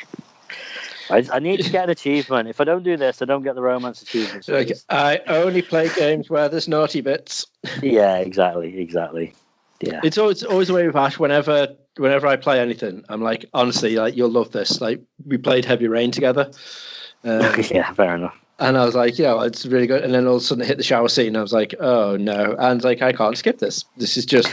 like, I need to get an achievement. If I don't do this, I don't get the romance achievement. Like, I only play games where there's naughty bits. Yeah, exactly. Yeah. It's always the way with Ash. Whenever I play anything, I'm like, honestly, like, you'll love this. Like, we played Heavy Rain together. Yeah, fair enough. And I was like, it's really good. And then all of a sudden it hit the shower scene. And I was like, oh no. And like, I can't skip this. This is just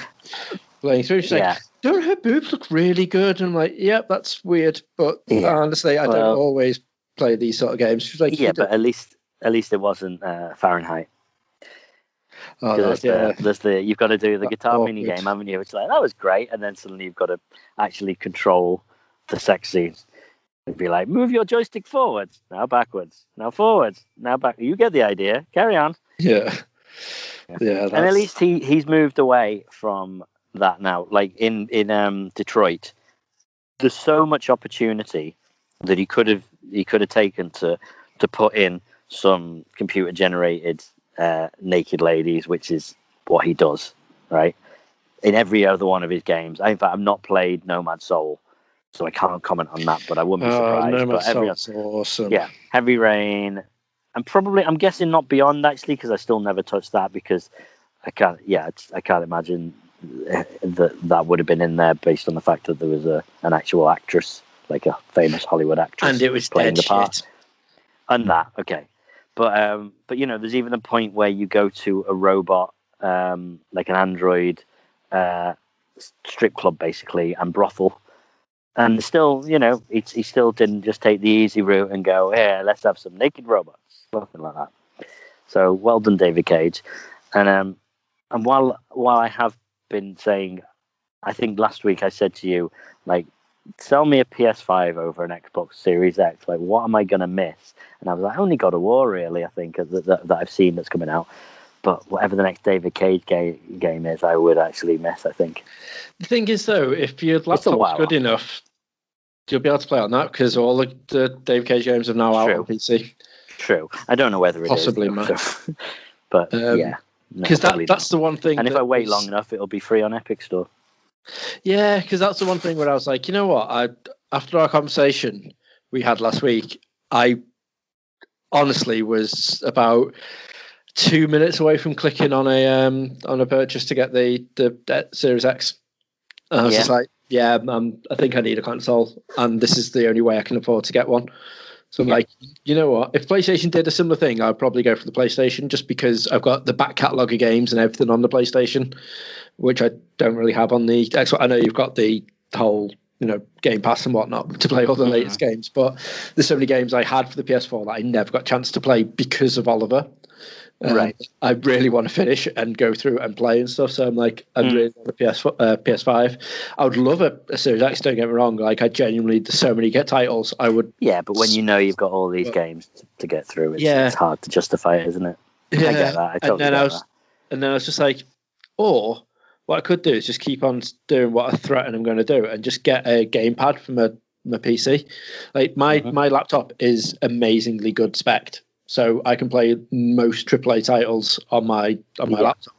playing through. She's like, don't her boobs look really good? And I'm like, yep, that's weird. But honestly, I don't always play these sort of games. She's like, but at least it wasn't Fahrenheit. Oh, there's the you've got to do the guitar mini game, haven't you? It's like, that was great, and then suddenly you've got to actually control the sex scene. It'd be like, move your joystick forwards, now backwards, now forwards, now back. You get the idea. Carry on. Yeah. And at least he's moved away from that now. Like in Detroit, there's so much opportunity that he could have taken to put in some computer generated naked ladies, which is what he does, right? In every other one of his games. In fact, I've not played Nomad Soul, so I can't comment on that, but I wouldn't be surprised. Nomad Soul's awesome. Yeah, Heavy Rain, and I'm guessing not Beyond, actually, because I still never touched that, because I can't imagine that would have been in there based on the fact that there was an actual actress, like a famous Hollywood actress, and it was playing the part. Shit. And that, okay. But there's even a point where you go to a robot, like an android strip club, basically, and brothel. And still, he still didn't just take the easy route and go, here, let's have some naked robots. Nothing like that. So well done, David Cage. And while I have been saying, I think last week I said to you, like, sell me a PS5 over an Xbox Series X. Like, what am I going to miss? And I was like, I only God of War, really, I think, that I've seen that's coming out. But whatever the next David Cage game is, I would actually miss, I think. The thing is, though, if your laptop's good enough, you'll be able to play on that, because all the David Cage games are now out on PC. True. I don't know whether it possibly is. Possibly, but yeah. Because that's the one thing. And if I wait long enough, it'll be free on Epic Store. Yeah, because that's the one thing where I was like, you know what? After our conversation we had last week, I honestly was about 2 minutes away from clicking on a purchase to get the Series X. And I was just like, I think I need a console, and this is the only way I can afford to get one. So I'm like, you know what? If PlayStation did a similar thing, I'd probably go for the PlayStation, just because I've got the back catalogue of games and everything on the PlayStation, which I don't really have on the Xbox. I know you've got the whole, Game Pass and whatnot to play all the latest games, but there's so many games I had for the PS4 that I never got a chance to play because of Oliver. Right. I really want to finish and go through and play and stuff. So I'm like, I really want a PS5. I would love a Series X. Don't get me wrong. Like, I genuinely, there's so many titles. I would. Yeah, but when you've got all these games to get through, it's hard to justify it, isn't it? Yeah. I get that. I totally get that. And then I was just like, or what I could do is just keep on doing what I threaten I'm going to do, and just get a gamepad for my PC. Like my laptop is amazingly good spec'd. So I can play most AAA titles on my laptop,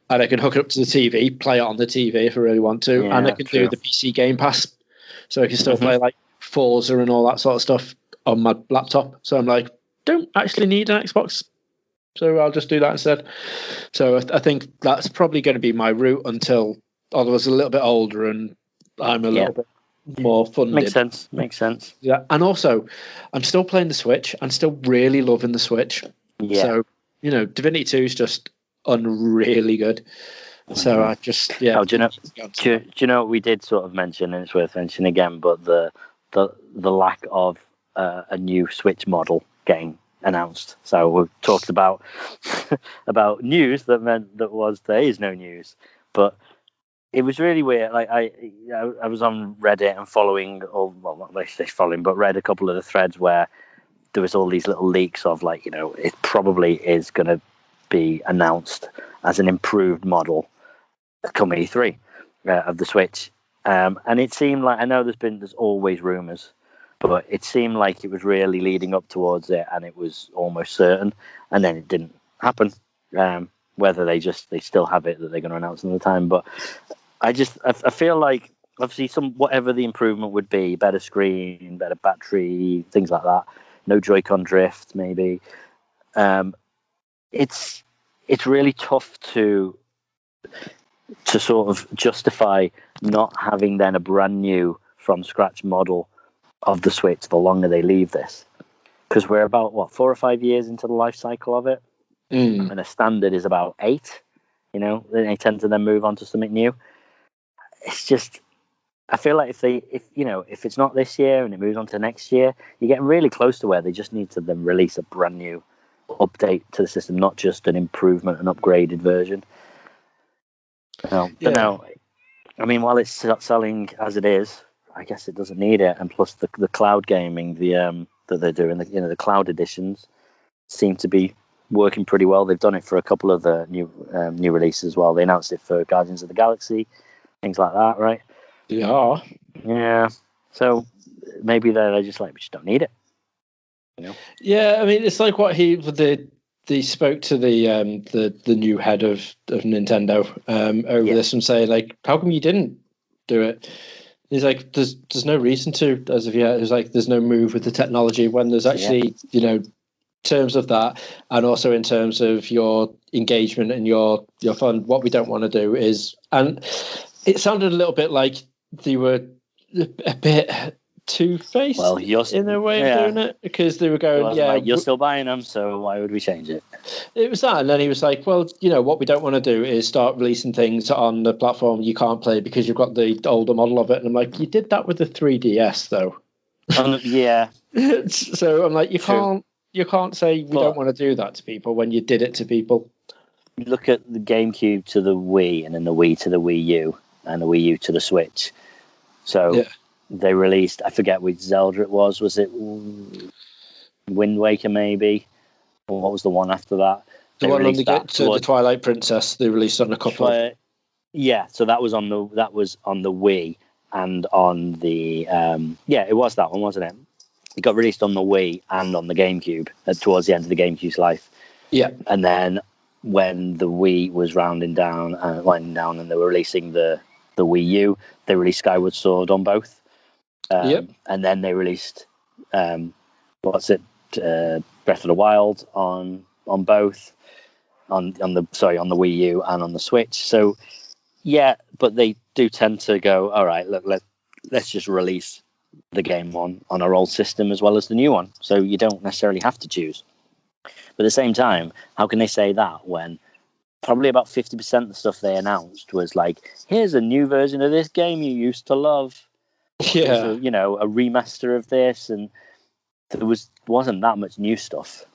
and I can hook it up to the TV, play it on the TV if I really want to, and I can do the PC Game Pass, so I can still play like Forza and all that sort of stuff on my laptop. So I'm like, don't actually need an Xbox, so I'll just do that instead. So I think that's probably going to be my route until Oliver's a little bit older and I'm a little bit more funded. Makes sense. Yeah, and also I'm still playing the Switch. I'm still really loving the Switch. Yeah. So Divinity 2 is just unreally good. So I just Oh, do you know what we did sort of mention, and it's worth mentioning again, but the lack of a new Switch model getting announced. So we talked about news that meant there is no news, but it was really weird. Like I was on Reddit and following, or well, not necessarily following, but read a couple of the threads where there was all these little leaks of it probably is going to be announced as an improved model come E3 of the Switch. And it seemed like, I know there's always rumors, but it seemed like it was really leading up towards it, and it was almost certain, and then it didn't happen. Whether they still have it that they're going to announce another time, but I feel like obviously whatever the improvement would be, better screen, better battery, things like that, no Joy-Con drift maybe. It's really tough to to sort of justify not having then a brand new from scratch model of the Switch the longer they leave this. Because we're about, 4 or 5 years into the life cycle of it. And a standard is about 8. Then they tend to then move on to something new. It's just, I feel like if it's not this year and it moves on to next year, you're getting really close to where they just need to then release a brand new update to the system, not just an improvement, an upgraded version. But no, I mean, while it's selling as it is, I guess it doesn't need it. And plus the cloud gaming, that they're doing, the cloud editions seem to be working pretty well. They've done it for a couple of the new releases as well. They announced it for Guardians of the Galaxy, things like that, right? Yeah. So maybe they're just like, we just don't need it. Yeah, I mean, it's like what they spoke to the new head of Nintendo over this and say, like, how come you didn't do it? He's like, there's no reason to as of yet. It's like there's no move with the technology when there's actually terms of that, and also in terms of your engagement and your fun. What we don't want to do is, and it sounded a little bit like they were a bit two-faced in their way of doing it, because they were going, like, you're still buying them, so why would we change it? It was that, and then he was like, well, what we don't want to do is start releasing things on the platform you can't play because you've got the older model of it. And I'm like, you did that with the 3DS though. Yeah. So I'm like, you can't say we don't want to do that to people when you did it to people. You look at the GameCube to the Wii, and then the Wii to the Wii U, and the Wii U to the Switch. So they released, I forget which Zelda it was it Wind Waker maybe? Or what was the one after that? The one on the Twilight Princess, they released on a couple of... Yeah, so that was on the Wii and on the... it was that one, wasn't it? It got released on the Wii and on the GameCube towards the end of the GameCube's life. Yeah. And then when the Wii was winding down and they were releasing the Wii U, they released Skyward Sword on both. And then they released Breath of the Wild on both, on the Wii U and on the Switch. So but they do tend to go, all right, look, let's just release the game on our old system as well as the new one, so you don't necessarily have to choose. But at the same time, how can they say that when probably about 50% of the stuff they announced was like, here's a new version of this game you used to love. Yeah. A remaster of this, and there wasn't that much new stuff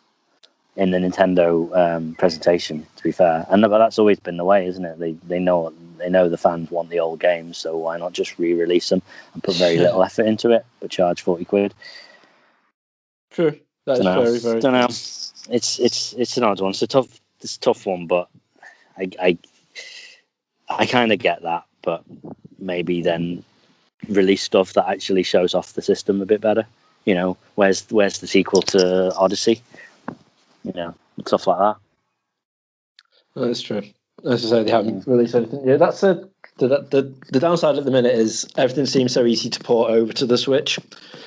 in the Nintendo presentation, to be fair. And but that's always been the way, isn't it? They know the fans want the old games, so why not just re-release them and put very little effort into it, but charge £40? True. That is very, very. Don't know. It's an odd one. It's a tough one, but I kind of get that. But maybe then release stuff that actually shows off the system a bit better. Where's the sequel to Odyssey? Stuff like that. That's true. As I say, they haven't released anything. Yeah, that's the downside at the minute is everything seems so easy to port over to the Switch.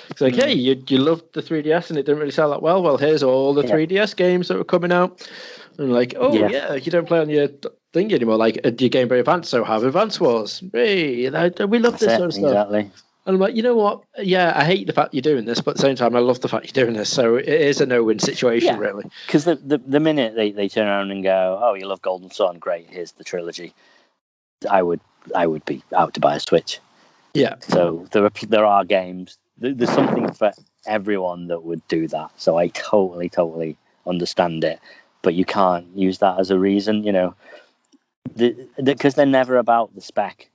It's like, hey, you loved the 3DS and it didn't really sell that well. Well, here's all the 3DS games that were coming out. And like, you don't play on your thing anymore. Like, your Game Boy Advance, so have Advance Wars. Hey, we love this sort of stuff. Exactly. And I'm like, you know what? Yeah, I hate the fact you're doing this, but at the same time, I love the fact you're doing this. So it is a no-win situation, really. Because the minute they turn around and go, oh, you love Golden Sun, great, here's the trilogy, I would be out to buy a Switch. Yeah. So there are games. There's something for everyone that would do that. So I totally understand it. But you can't use that as a reason, because they're never about the spec.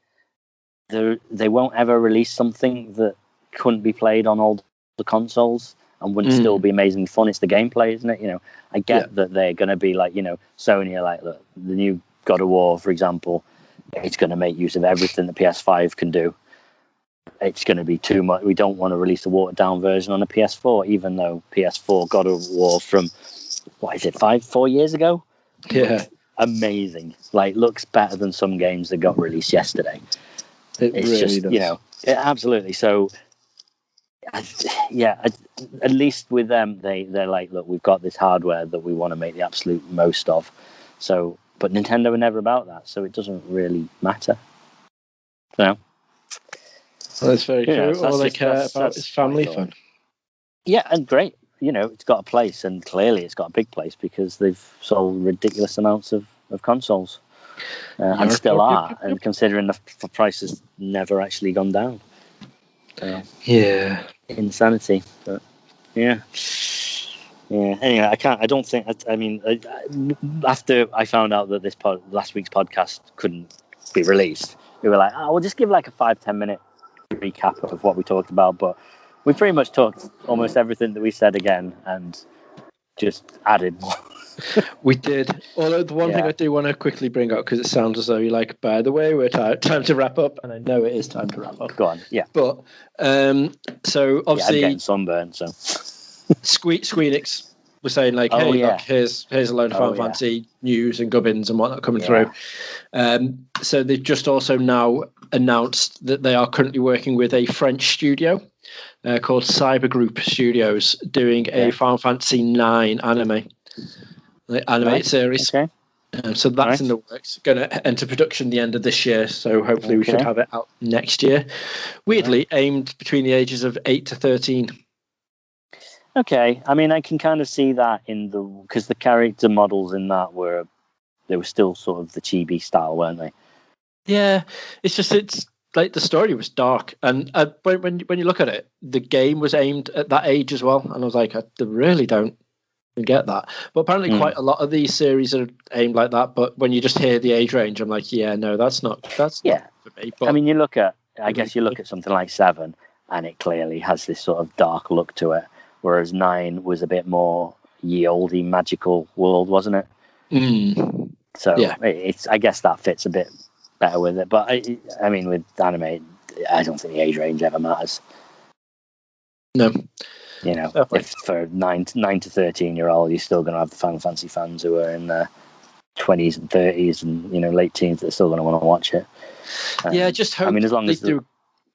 They won't ever release something that couldn't be played on older consoles and wouldn't still be amazingly fun. It's the gameplay, isn't it? I get that they're going to be like, Sony are like, look, the new God of War, for example, it's going to make use of everything the PS5 can do. It's going to be too much. We don't want to release a watered-down version on a PS4, even though PS4 God of War from, 4 years ago? Yeah. Amazing. Looks better than some games that got released yesterday. It's really just, does. Absolutely. So, at least with them, they're like, look, we've got this hardware that we want to make the absolute most of. So but Nintendo were never about that, so it doesn't really matter. So, well, that's very true. So all they care about is family fun. Yeah, and great. It's got a place, and clearly it's got a big place because they've sold ridiculous amounts of consoles, and still are. And considering the price has never actually gone down. Insanity. But yeah. Anyway, I don't think. After I found out that last week's podcast couldn't be released, we were like, we'll just give like a 5-10 minute recap of what we talked about. But we pretty much talked almost everything that we said again, and just added more. We did. Although the one thing I do want to quickly bring up, because it sounds as though you're like, by the way, we're time to wrap up, and I know it is time to wrap up. Go on, yeah. But so obviously, I'm getting sunburned, so Squeenix was saying like, look, here's a load of Final Fantasy news and gubbins and whatnot coming through. So they've just also now announced that they are currently working with a French studio called Cyber Group Studios, doing a Final Fantasy 9 animated series. Okay. So that's in the works. Going to enter production the end of this year. So hopefully we should have it out next year. Weirdly aimed between the ages of 8 to 13. Okay, I mean, I can kind of see that because the character models in that were still sort of the chibi style, weren't they? Yeah, it's like the story was dark, and when you look at it, the game was aimed at that age as well, and I was like, I really don't get that. But apparently, quite a lot of these series are aimed like that. But when you just hear the age range, I'm like, no, that's not for me. But I mean, you look at something like 7, and it clearly has this sort of dark look to it. Whereas 9 was a bit more ye olde magical world, wasn't it? So I guess that fits a bit better with it. But I mean, with anime, I don't think the age range ever matters. No. If for 9 to 13-year-old, you're still going to have the Final Fantasy fans who are in their 20s and 30s and late teens that are still going to want to watch it. Just hope as long as they do a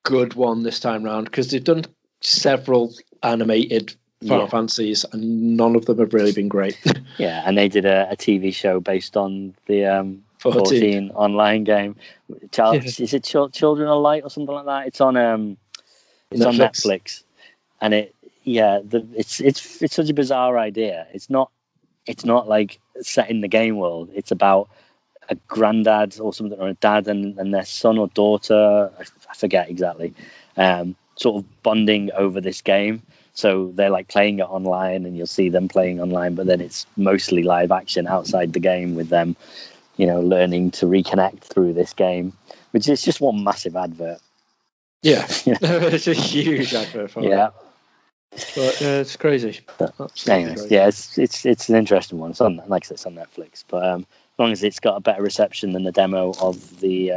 good one this time round, because they've done several animated Final Fantasies, and none of them have really been great. And they did a TV show based on the 14 online game. Is it Children of Light or something like that? It's on on Netflix, and it's such a bizarre idea. It's not like set in the game world. It's about a granddad or something, or a dad and their son or daughter. I forget exactly. Sort of bonding over this game. So they're like playing it online, and you'll see them playing online, but then it's mostly live action outside the game with them, learning to reconnect through this game, which is just one massive advert. Yeah, it's a huge advert for it. But it's crazy. Anyways, crazy. It's an interesting one. It's on, like I said, it's on Netflix, but as long as it's got a better reception than the demo of the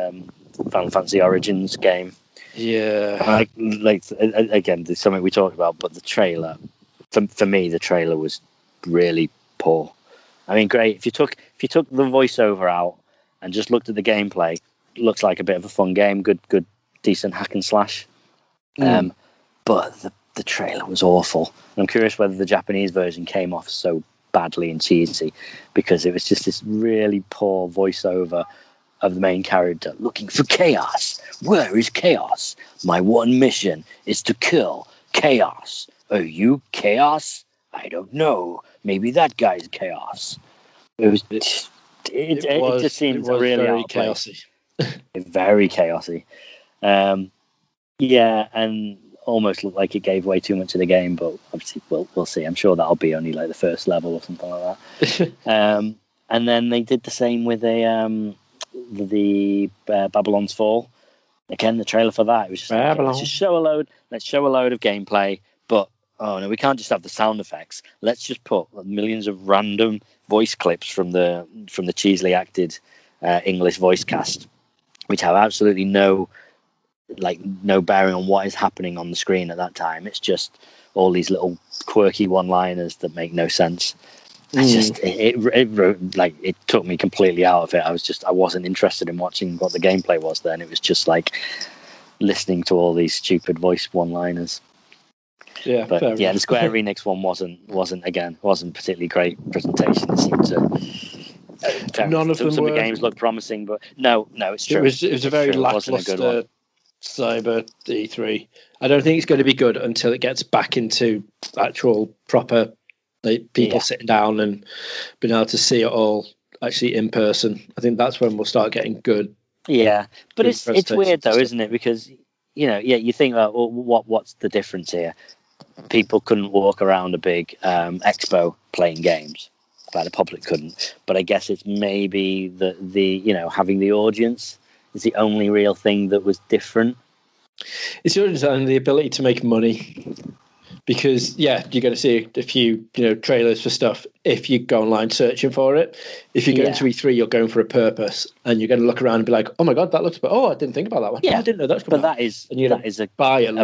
Final Fantasy Origins game. Yeah, again, there's something we talked about, but the trailer, for me, the trailer was really poor. I mean, great if you took the voiceover out and just looked at the gameplay, it looks like a bit of a fun game, good, decent hack and slash. But the trailer was awful. I'm curious whether the Japanese version came off so badly and cheesy because it was just this really poor voiceover of the main character looking for chaos. Where is chaos? My one mission is to kill chaos. Are you chaos? I don't know. Maybe that guy's chaos. It just seems really very chaotic. Very chaotic. And almost looked like it gave away too much of the game, but obviously we'll see. I'm sure that'll be only like the first level or something like that. And then they did the same with the Babylon's Fall. Again, the trailer for that, it was just like, okay, let's show a load of gameplay, but oh no, we can't just have the sound effects. Let's just put millions of random voice clips from the cheesily acted English voice cast, which have absolutely no bearing on what is happening on the screen at that time. It's just all these little quirky one-liners that make no sense. It took me completely out of it. I wasn't interested in watching what the gameplay was then. It was just like listening to all these stupid voice one-liners. Yeah, but the Square Enix one wasn't particularly great presentation. It None of them some were. of the games look promising, but no, it's true. It was a very lackluster Cyber E3. I don't think it's going to be good until it gets back into actual proper people sitting down and being able to see it all actually in person. I think that's when we'll start getting good. Yeah, but it's weird though, isn't it? Because you think about what's the difference here? People couldn't walk around a big expo playing games. Like the public couldn't. But I guess it's maybe the having the audience is the only real thing that was different. It's the audience and the ability to make money. Because you're going to see a few trailers for stuff if you go online searching for it. If you go into E3, you're going for a purpose, and you're going to look around and be like, "Oh my god, that looks." I didn't think about that one. Yeah, I didn't know that's. But that is a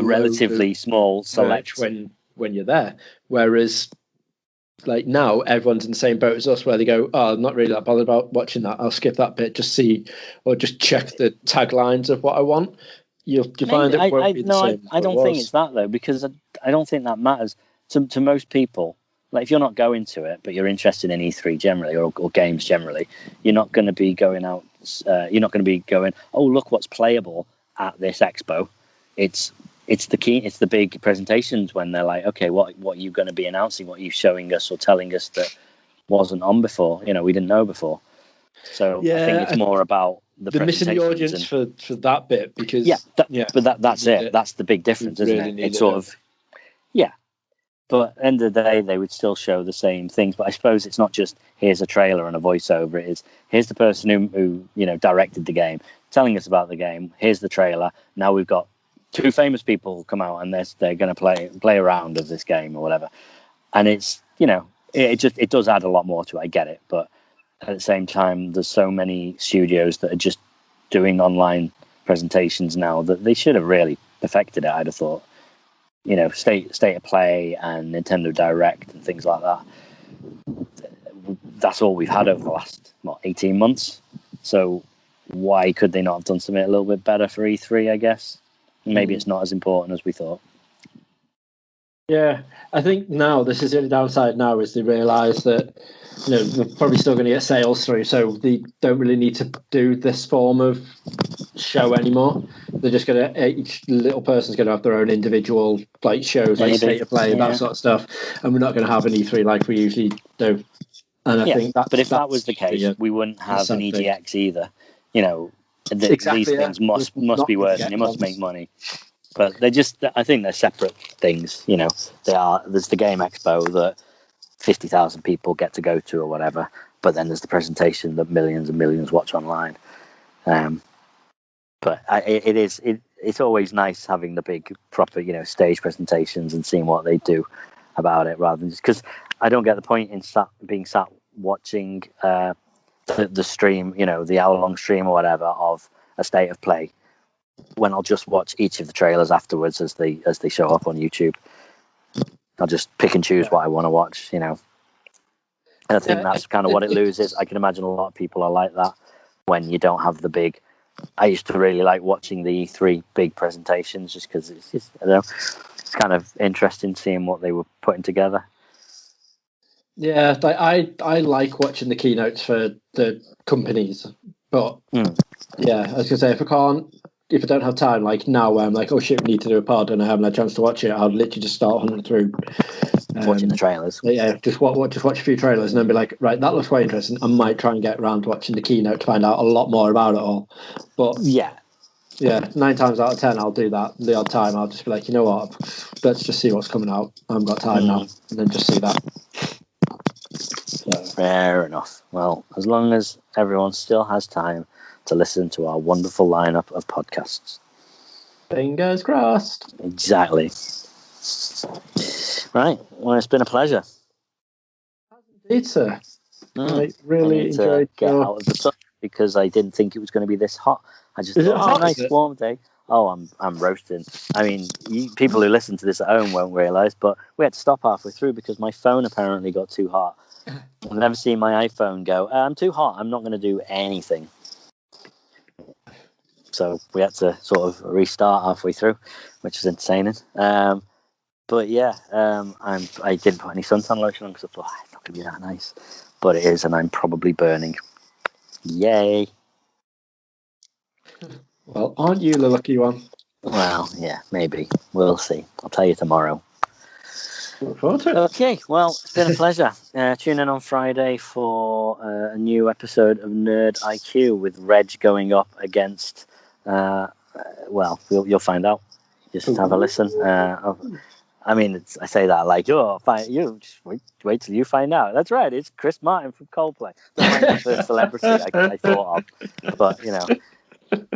relatively small select when you're there. Whereas, like now, everyone's in the same boat as us, where they go, "Oh, I'm not really that bothered about watching that. I'll skip that bit. Just see, or just check the taglines of what I want." You'll find it won't be the same. I don't think it's that though, because I don't think that matters to most people. Like if you're not going to it, but you're interested in E3 generally or games generally, you're not going to be going out. You're not going to be going, "Oh, look what's playable at this expo." It's the big presentations when they're like, "Okay, what are you going to be announcing? What are you showing us or telling us that wasn't on before? We didn't know before." So I think it's more about the missing the audience for that bit, because but that's it. That's the big difference, isn't it? It's sort of But at the end of the day, they would still show the same things. But I suppose it's not just here's a trailer and a voiceover. It is here's the person who directed the game telling us about the game. Here's the trailer. Now we've got two famous people come out and they're going to play a round of this game or whatever. And it's it does add a lot more to it. I get it, but at the same time, there's so many studios that are just doing online presentations now that they should have really perfected it. I'd have thought, State of Play and Nintendo Direct and things like that. That's all we've had over the last 18 months. So why could they not have done something a little bit better for E3? I guess maybe it's not as important as we thought. Yeah, I think now this is the only downside now is they realise that they're probably still going to get sales through, so they don't really need to do this form of show anymore. They're just going to, each little person's going to have their own individual shows, like State of Play, that sort of stuff, and we're not going to have an E3 like we usually do. And I think that. But if that was the case, we wouldn't have an EGX either. These things must be worth and it must make money. But I think they're separate things. There's the Game Expo that 50,000 people get to go to or whatever, but then there's the presentation that millions and millions watch online. But it's always nice having the big proper stage presentations and seeing what they do about it, rather than just because I don't get the point in being sat watching the stream, the hour-long stream or whatever of a State of Play, when I'll just watch each of the trailers afterwards as they show up on YouTube. I'll just pick and choose what I want to watch, And I think that's kind of what it loses. I can imagine a lot of people are like that when you don't have the big. I used to really like watching the E3 big presentations just because it's just, it's kind of interesting seeing what they were putting together. Yeah, I like watching the keynotes for the companies, but yeah, I was gonna say if I don't have time, like now where I'm like, oh shit, we need to do a pod and I haven't had a chance to watch it, I'll literally just start hunting through watching the trailers. Yeah, just watch a few trailers and then be like, right, that looks quite interesting. I might try and get around to watching the keynote to find out a lot more about it all. But yeah, 9 times out of 10 I'll do that. The odd time I'll just be like, you know what, let's just see what's coming out. I haven't got time now, and then just see that. So. Fair enough. Well, as long as everyone still has time to listen to our wonderful lineup of podcasts. Fingers crossed. Exactly. Right. Well, it's been a pleasure. Indeed, sir. I really enjoyed get out of the sun because I didn't think it was going to be this hot. I just thought, nice warm day. Oh, I'm roasting. I mean, people who listen to this at home won't realise, but we had to stop halfway through because my phone apparently got too hot. I've never seen my iPhone go, I'm too hot, I'm not going to do anything. So we had to sort of restart halfway through, which is entertaining. But yeah, I didn't put any suntan lotion on because I thought it's not going to be that nice. But it is, and I'm probably burning. Yay. Well, aren't you the lucky one? Well, yeah, maybe. We'll see. I'll tell you tomorrow. Look forward to it. Okay, well, it's been a pleasure. Tune in on Friday for a new episode of Nerd IQ with Reg going up against, well, you'll find out. Just have a listen. I mean, I say that like, you just wait till you find out. That's right, it's Chris Martin from Coldplay. That's like the first celebrity I thought of. But, you know,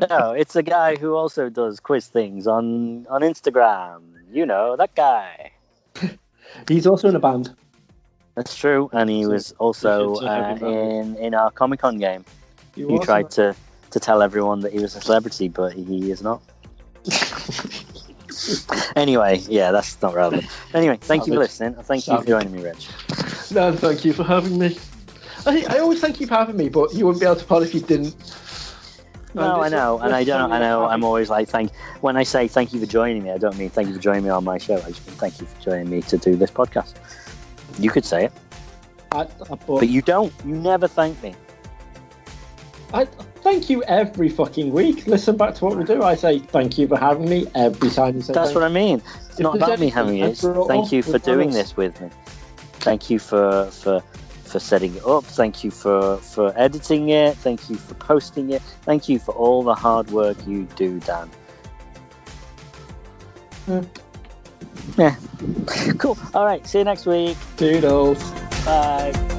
no, it's a guy who also does quiz things on Instagram. You know, that guy. He's also in a band. That's true, and he was also in our Comic-Con game. He tried to tell everyone that he was a celebrity, but he is not. Anyway, yeah, that's not relevant. Anyway, thank you for listening. Thank you for joining me, Rich. No, thank you for having me. I always thank you for having me, but you wouldn't be able to pod if you didn't. No, I know, and I don't. I know. I'm always like, when I say thank you for joining me, I don't mean thank you for joining me on my show. I just mean thank you for joining me to do this podcast. You could say it, but you don't. You never thank me. I thank you every fucking week. Listen back to what we do. I say thank you for having me every time you say. That's what I mean. It's not about me having you. It's thank you for doing this with me. Thank you for setting it up. Thank you for editing it. Thank you for posting it. Thank you for all the hard work you do, Dan. Yeah. Cool. All right. See you next week. Doodles. Bye.